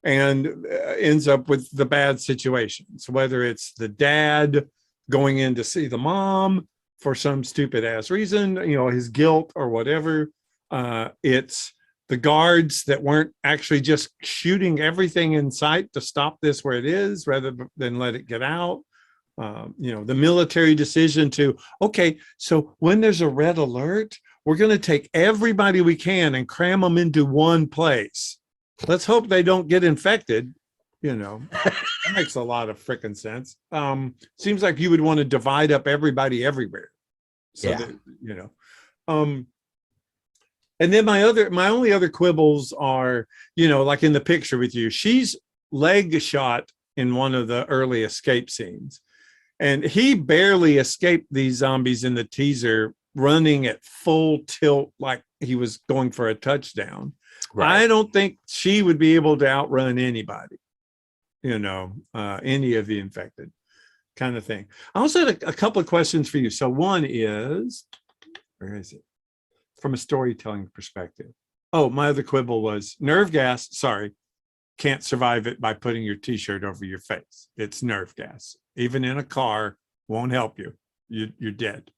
and ends up with the bad situations, whether it's the dad going in to see the mom for some stupid ass reason, his guilt or whatever. It's the guards that weren't actually just shooting everything in sight to stop this where it is rather than let it get out. The military decision to, so when there's a red alert, we're going to take everybody we can and cram them into one place. Let's hope they don't get infected. That makes a lot of freaking sense. Seems like you would want to divide up everybody everywhere. So that, and then my only other quibbles are, like in the picture with you, she's leg shot in one of the early escape scenes. And he barely escaped these zombies in the teaser, running at full tilt like he was going for a touchdown. Right. I don't think she would be able to outrun anybody, any of the infected. kind of thing. I also had a couple of questions for you. So one is, where is it? From a storytelling perspective. Oh, my other quibble was nerve gas. Sorry, can't survive it by putting your t-shirt over your face. It's nerve gas. Even in a car, won't help you. You're dead.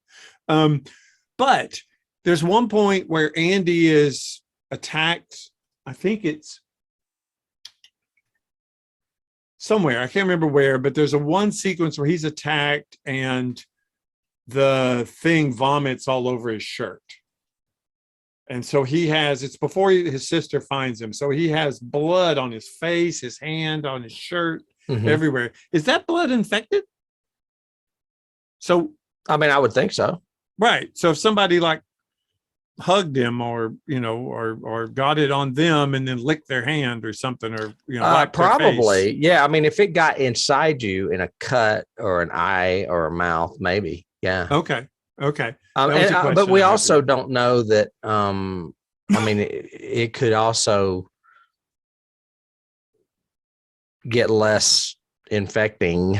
But there's one point where Andy is attacked. I think it's somewhere. I can't remember where, but there's a one sequence where he's attacked and the thing vomits all over his shirt. And so it's before his sister finds him. So he has blood on his face, his hand, on his shirt, everywhere. Is that blood infected? So, I mean, I would think so. Right. So if somebody like hugged him or, or got it on them and then licked their hand or something, or, probably. Yeah. I mean, if it got inside you in a cut or an eye or a mouth, maybe. Yeah. Okay. But we also don't know that. I mean, it could also get less infecting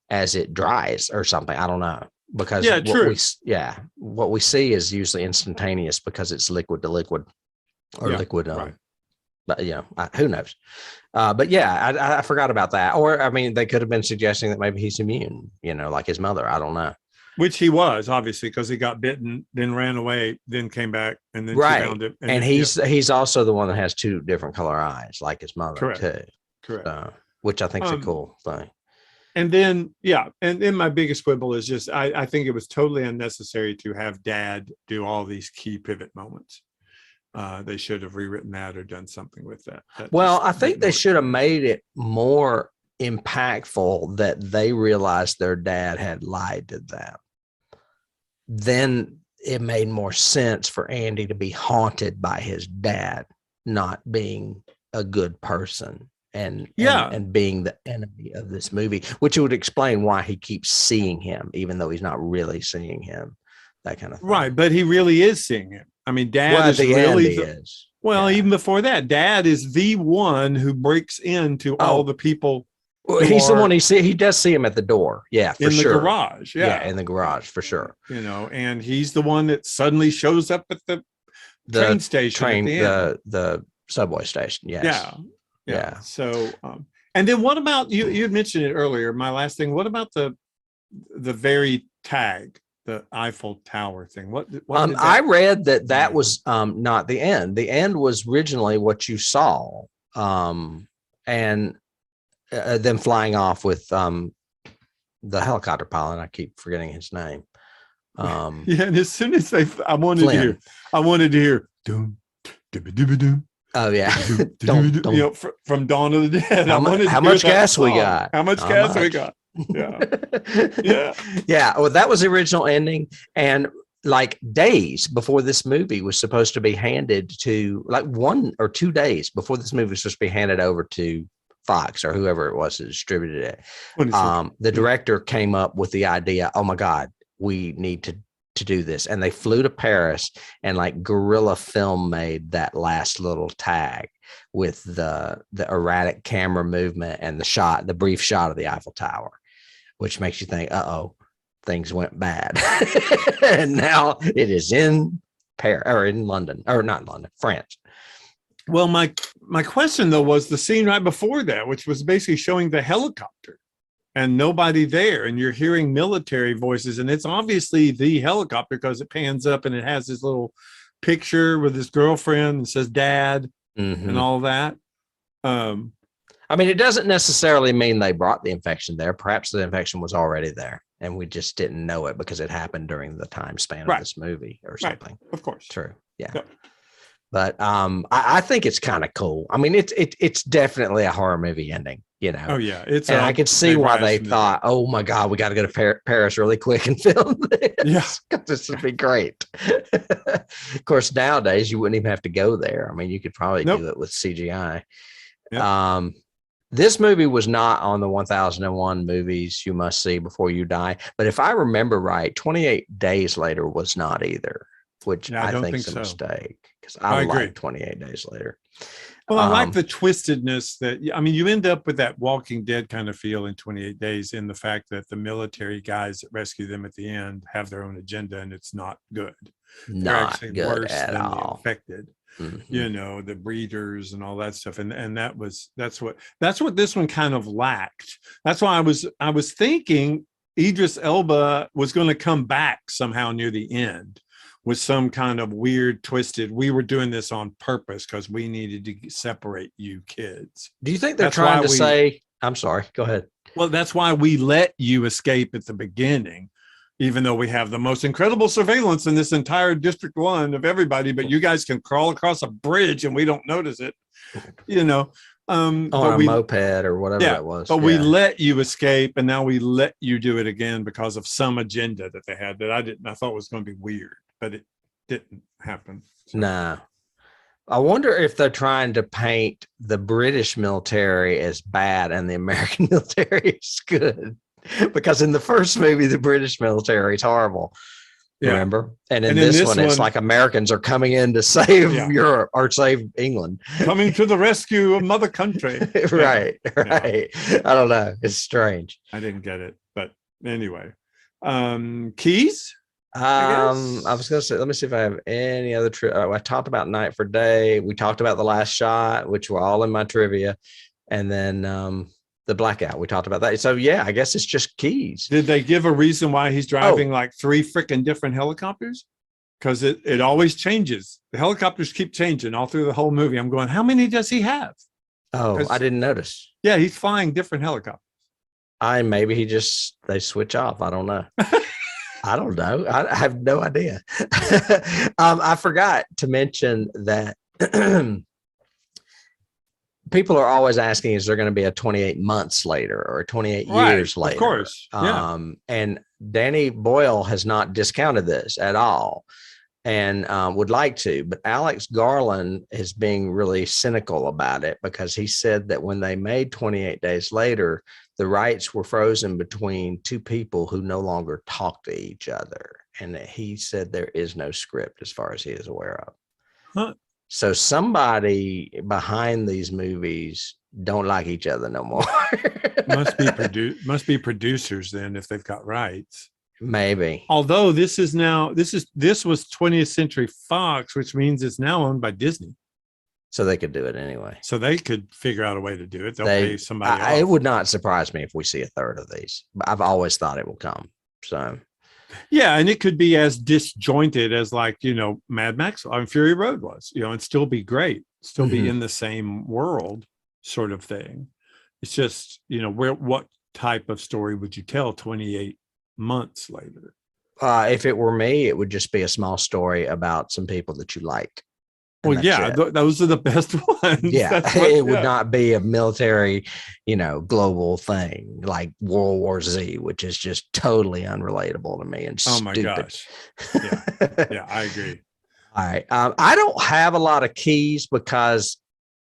as it dries or something. I don't know, because what we see is usually instantaneous because it's liquid to liquid or liquid. Right. But who knows? But yeah, I forgot about that. Or I mean, they could have been suggesting that maybe he's immune. Like his mother. I don't know. Which he was, obviously, because he got bitten, then ran away, then came back, and then she found it. And he's also the one that has two different color eyes, like his mother, too. Correct. Which I think is a cool thing. And then, and then my biggest quibble is just, I think it was totally unnecessary to have Dad do all these key pivot moments. They should have rewritten that or done something with that. Well, I think they should have made it more impactful that they realized their dad had lied to them. Then it made more sense for Andy to be haunted by his dad not being a good person and being the enemy of this movie, which would explain why he keeps seeing him, even though he's not really seeing him, that kind of thing. Right. But he really is seeing him. I mean, Dad is really even before that, Dad is the one who breaks into all the people. Well, he's the one he does see him at the door. Yeah, for sure. In the garage. Yeah, in the garage for sure. And he's the one that suddenly shows up at the train station. The subway station. Yes. Yeah. So, and then what about you had mentioned it earlier. My last thing, what about the very tag, the Eiffel Tower thing? What I read that was not the end. The end was originally what you saw. And them flying off with the helicopter pilot. I keep forgetting his name. And as soon as I wanted to hear doom, doom. Oh yeah, from Dawn of the Dead. How much gas we got? How much gas we got? Yeah. Well, that was the original ending, and like days before this movie was supposed to be handed to, like 1 or 2 days before this movie was supposed to be handed over to Fox or whoever it was that distributed it. The director came up with the idea, oh my God, we need to do this. And they flew to Paris and like guerrilla film made that last little tag with the erratic camera movement and the brief shot of the Eiffel Tower, which makes you think, things went bad. And now it is in Paris or in London, or not London, France. Well, my question though was the scene right before that, which was basically showing the helicopter and nobody there, and you're hearing military voices, and it's obviously the helicopter because it pans up and it has this little picture with his girlfriend and says Dad and all that. I mean, it doesn't necessarily mean they brought the infection there. Perhaps the infection was already there and we just didn't know it because it happened during the time span of this movie or something. Right. Of course. True. Yeah. Yep. But I think it's kind of cool. I mean, it's definitely a horror movie ending, Oh yeah, I could see why they thought, oh my God, we got to go to Paris really quick and film this. Yeah, this would be great. Of course, nowadays you wouldn't even have to go there. I mean, you could probably do it with CGI. Yep. This movie was not on the 1001 movies you must see before you die. But if I remember right, 28 Days Later was not either. which Yeah, I I don't think think is a so. mistake because I I agree. like 28 Days Later. Well, I like the twistedness that, I mean, you end up with that Walking Dead kind of feel in 28 Days in the fact that the military guys that rescue them at the end have their own agenda, and it's not good. They're Not actually good worse at than the all. infected, Mhm. the breeders and all that stuff. And that's what this one kind of lacked. That's why I was thinking Idris Elba was going to come back somehow near the end with some kind of weird twisted, we were doing this on purpose because we needed to separate you kids. Do you think they're That's trying why to say, I'm sorry, go ahead. well, that's why we let you escape at the beginning, even though we have the most incredible surveillance in this entire District 1 of everybody, but you guys can crawl across a bridge and we don't notice it, you know. On But a moped or whatever yeah, that was. but we let you escape, and now we let you do it again because of some agenda that they had that I thought was going to be weird, but it didn't happen. So. No. I wonder if they're trying to paint the British military as bad and the American military is good. Because in the first movie, the British military is horrible. Yeah. Remember? And in this one, it's like Americans are coming in to save Europe or save England. Coming to the rescue of mother country. Right. I don't know. It's strange. I didn't get it. But anyway. Keys? I was going to say, let me see if I have any other. I talked about Night for Day. We talked about The Last Shot, which were all in my trivia. And then the Blackout. We talked about that. So, yeah, I guess it's just Keys. Did they give a reason why he's driving like 3 freaking different helicopters? Because it always changes. The helicopters keep changing all through the whole movie. I'm going, how many does he have? Oh, I didn't notice. Yeah, he's flying different helicopters. Maybe they switch off. I don't know. I don't know. I have no idea. I forgot to mention that people are always asking, is there going to be a 28 months later or 28 years later? Of course. Yeah. And Danny Boyle has not discounted this at all and would like to, but Alex Garland is being really cynical about it because he said that when they made 28 Days Later, the rights were frozen between two people who no longer talk to each other. And he said there is no script as far as he is aware of. Huh. So somebody behind these movies don't like each other no more. must be producers then if they've got rights. Maybe. Although this was 20th Century Fox, which means it's now owned by Disney. So they could do it anyway. So they could figure out a way to do it. They'll pay somebody off. It would not surprise me if we see a third of these. I've always thought it will come. So yeah, and it could be as disjointed as Mad Max on Fury Road was, and still be great, still be in the same world sort of thing. It's just, what type of story would you tell 28 months later? If it were me, it would just be a small story about some people that you like. Well, yeah, those are the best ones. Yeah, it would not be a military, global thing like World War Z, which is just totally unrelatable to me and stupid. Oh my gosh. Yeah, I agree. All right. I don't have a lot of keys because,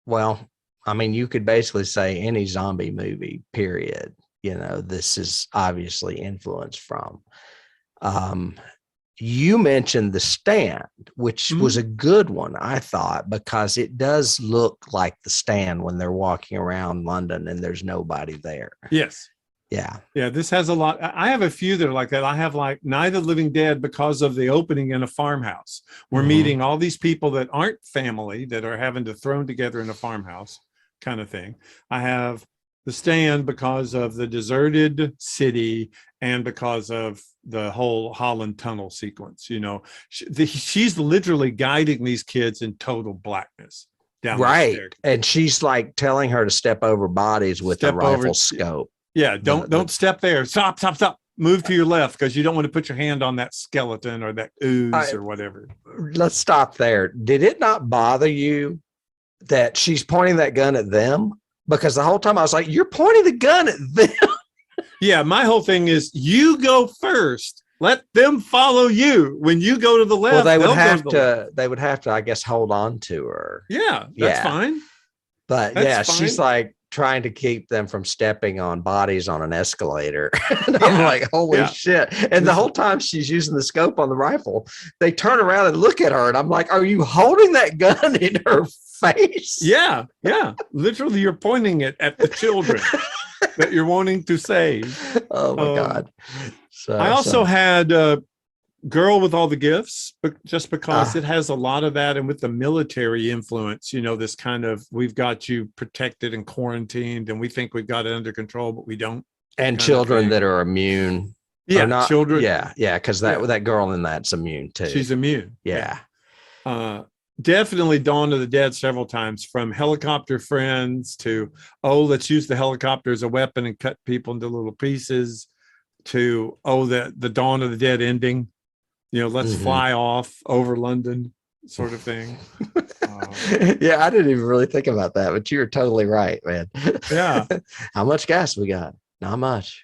you could basically say any zombie movie, period. This is obviously influenced from. You mentioned The Stand, which was a good one, I thought, because it does look like The Stand when they're walking around London and there's nobody there. Yes. Yeah. Yeah, this has a lot. I have a few that are like that. I have like Night of the Living Dead because of the opening in a farmhouse. We're meeting all these people that aren't family that are having to thrown together in a farmhouse kind of thing. I have The Stand because of the deserted city and because of the whole Holland Tunnel sequence. She's literally guiding these kids in total blackness down the staircase. And she's like telling her to step over bodies with a rifle scope. Yeah, don't step there. Stop. Move to your left because you don't want to put your hand on that skeleton or that ooze or whatever. Let's stop there. Did it not bother you that she's pointing that gun at them? Because the whole time I was like, you're pointing the gun at them. Yeah, my whole thing is you go first. Let them follow you. When you go to the left, well, they would have to, I guess, hold on to her. Yeah, that's fine. But she's like trying to keep them from stepping on bodies on an escalator. And I'm like, holy shit. And the whole time she's using the scope on the rifle, they turn around and look at her. And I'm like, are you holding that gun in her face? Yeah. Literally, you're pointing it at the children that you're wanting to save. Oh my God. So I also had Girl with All the Gifts, but just because it has a lot of that, and with the military influence, this kind of, we've got you protected and quarantined, and we think we've got it under control, but we don't. And children that are immune. Yeah, not, children. Yeah, because that girl in that's immune too. She's immune. Yeah. Definitely Dawn of the Dead several times, from helicopter friends to, let's use the helicopter as a weapon and cut people into little pieces, to, the Dawn of the Dead ending. Let's fly off over London, sort of thing. Yeah, I didn't even really think about that, but you're totally right, man. Yeah. How much gas we got? Not much.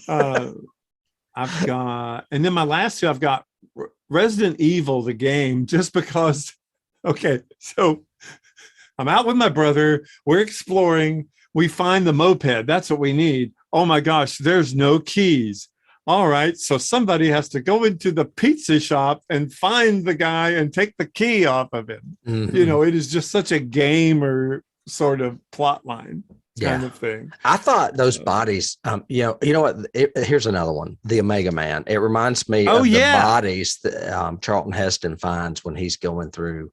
I've got, and then my last two, I've got Resident Evil, the game, just because. Okay, so I'm out with my brother. We're exploring. We find the moped. That's what we need. Oh my gosh, there's no keys. All right, so somebody has to go into the pizza shop and find the guy and take the key off of him. It is just such a gamer sort of plot line kind of thing. I thought those bodies, you know what? Here's another one, the Omega Man. It reminds me of the bodies that Charlton Heston finds when he's going through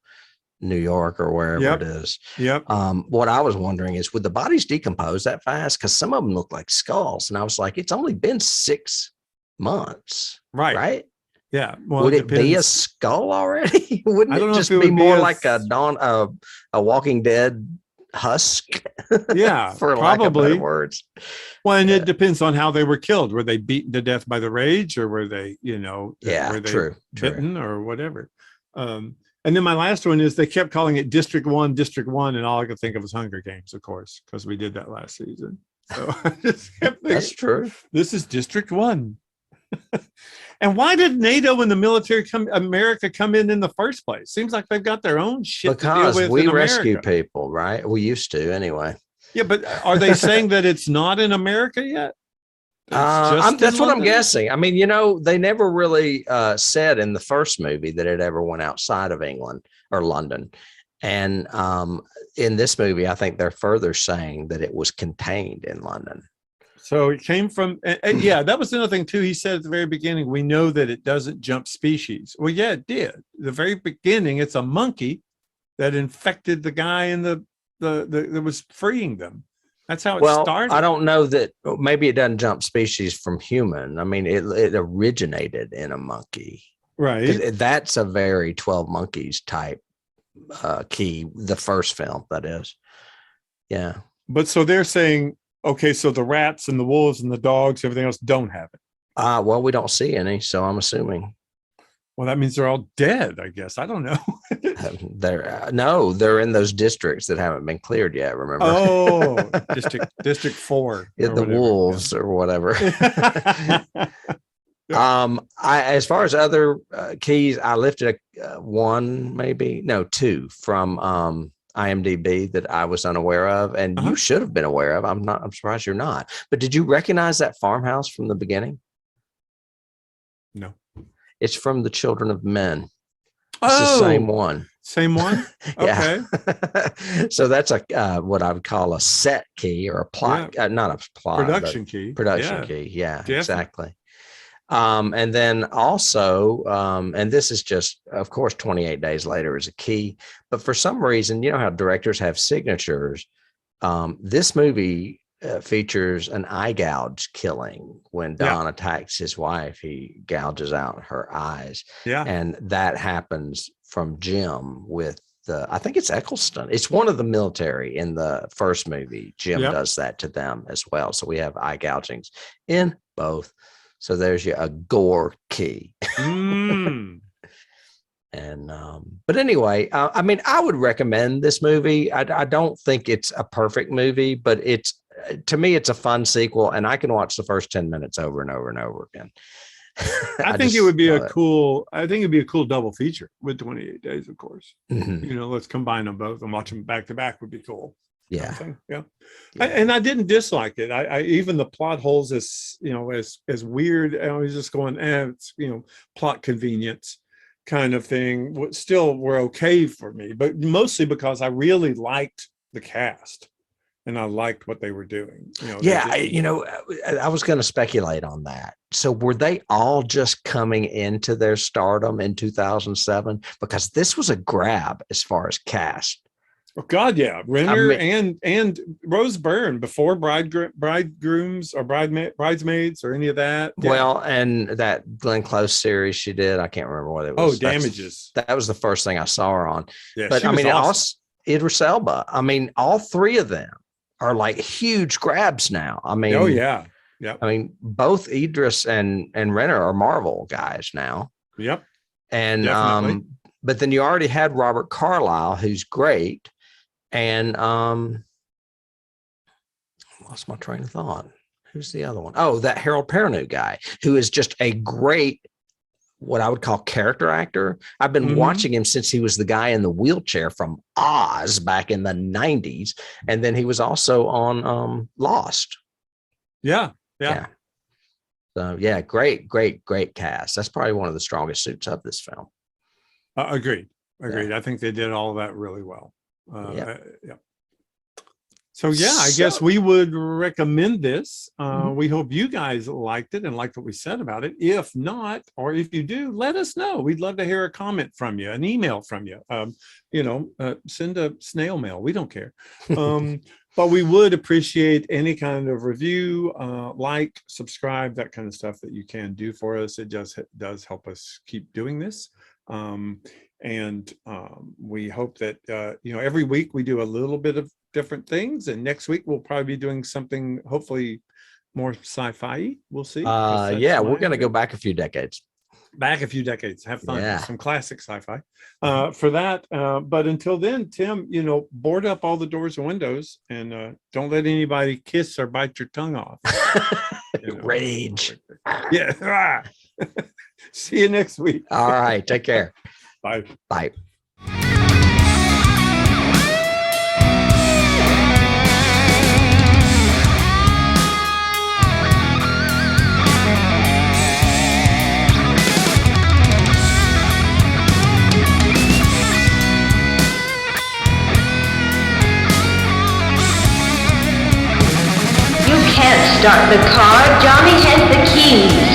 New York or wherever it is. What I was wondering is, would the bodies decompose that fast? Because some of them look like skulls, and I was like, it's only been 6 months, right? Yeah. Well, would it be a skull already? Wouldn't it just be more like a Walking Dead husk? Yeah, for probably. lack of better words. Well, and it depends on how they were killed. Were they beaten to death by the rage, or were they, were they bitten or whatever? And then my last one is, they kept calling it District 1, and all I could think of was Hunger Games, of course, because we did that last season. So I just kept thinking, that's true. This is District 1. And why did NATO and the military America come in the first place? Seems like they've got their own shit because to deal with. We rescue people, right? We used to anyway. Yeah, but are they saying that it's not in America yet? That's what I'm guessing. I mean, they never really said in the first movie that it ever went outside of England or London. And in this movie, I think they're further saying that it was contained in London. So it came from, and that was another thing too. He said at the very beginning, we know that it doesn't jump species. Well, yeah, it did. The very beginning, it's a monkey that infected the guy in that was freeing them. That's how it started. I don't know that. Maybe it doesn't jump species from human. I mean, it originated in a monkey. Right. That's a very 12 Monkeys type key. The first film, that is. Yeah. But so they're saying, okay, so the rats and the wolves and the dogs, everything else don't have it. Well, we don't see any, so I'm assuming. Well, that means they're all dead, I guess. I don't know. They're in those districts that haven't been cleared yet. Remember? Oh, District 4. The wolves or whatever. As far as other keys, I lifted two from IMDb that I was unaware of, and you should have been aware of. I'm surprised you're not. But did you recognize that farmhouse from the beginning? No. It's from The Children of Men. It's the same one. Same one? Okay. So that's what I would call a set key or a plot, not a plot. Production key. Production key. Yeah, definitely. Exactly. And then also, and this is just, of course, 28 days later is a key, but for some reason, you know how directors have signatures. This movie features an eye gouge killing. When Don attacks his wife, he gouges out her eyes. Yeah. And that happens from Jim with I think it's Eccleston. It's one of the military in the first movie. Jim does that to them as well. So we have eye gougings in both. So there's a gore key. And, but anyway, I mean, I would recommend this movie. I don't think it's a perfect movie, but to me, it's a fun sequel, and I can watch the first 10 minutes over and over and over again. I think it would be a cool double feature with 28 Days, of course. Mm-hmm. Let's combine them both and watch them back to back would be cool. Yeah. thing. Yeah. Yeah. And I didn't dislike it. I even the plot holes as weird. I was just going, it's plot convenience kind of thing. Still were okay for me, but mostly because I really liked the cast and I liked what they were doing. Yeah, I was going to speculate on that. So were they all just coming into their stardom in 2007? Because this was a grab as far as cast. Oh God, yeah, Renner and Rose Byrne before bridegrooms or bridesmaids or any of that. Yeah. Well, and that Glenn Close series she did, I can't remember what it was. Oh, Damages. That was the first thing I saw her on. Yeah, but she was awesome. Idris Elba. I mean, all three of them are like huge grabs now. I mean, oh yeah, yeah. I mean, both Idris and Renner are Marvel guys now. Yep. And definitely. But then you already had Robert Carlyle, who's great. And lost my train of thought. Who's the other one? Oh, that Harold Perrineau guy, who is just a great, what I would call character actor. I've been watching him since he was the guy in the wheelchair from Oz back in the 90s. And then he was also on Lost. Yeah. So yeah, great cast. That's probably one of the strongest suits of this film. Agreed. Yeah. I think they did all of that really well. Yeah. So I guess we would recommend this. We hope you guys liked it and liked what we said about it. If not, or if you do, let us know. We'd love to hear a comment from you, an email from you. Send a snail mail. We don't care. But we would appreciate any kind of review, like, subscribe, that kind of stuff that you can do for us. It just does help us keep doing this. And we hope that every week we do a little bit of different things, and next week we'll probably be doing something hopefully more sci-fi. We'll see. We're going to go back a few decades. Have fun. Some classic sci-fi for that. But until then, Tim, board up all the doors and windows, and don't let anybody kiss or bite your tongue off. Rage. Yeah. See you next week. All right. Take care. Bye. Bye. You can't start the car. Johnny has the keys.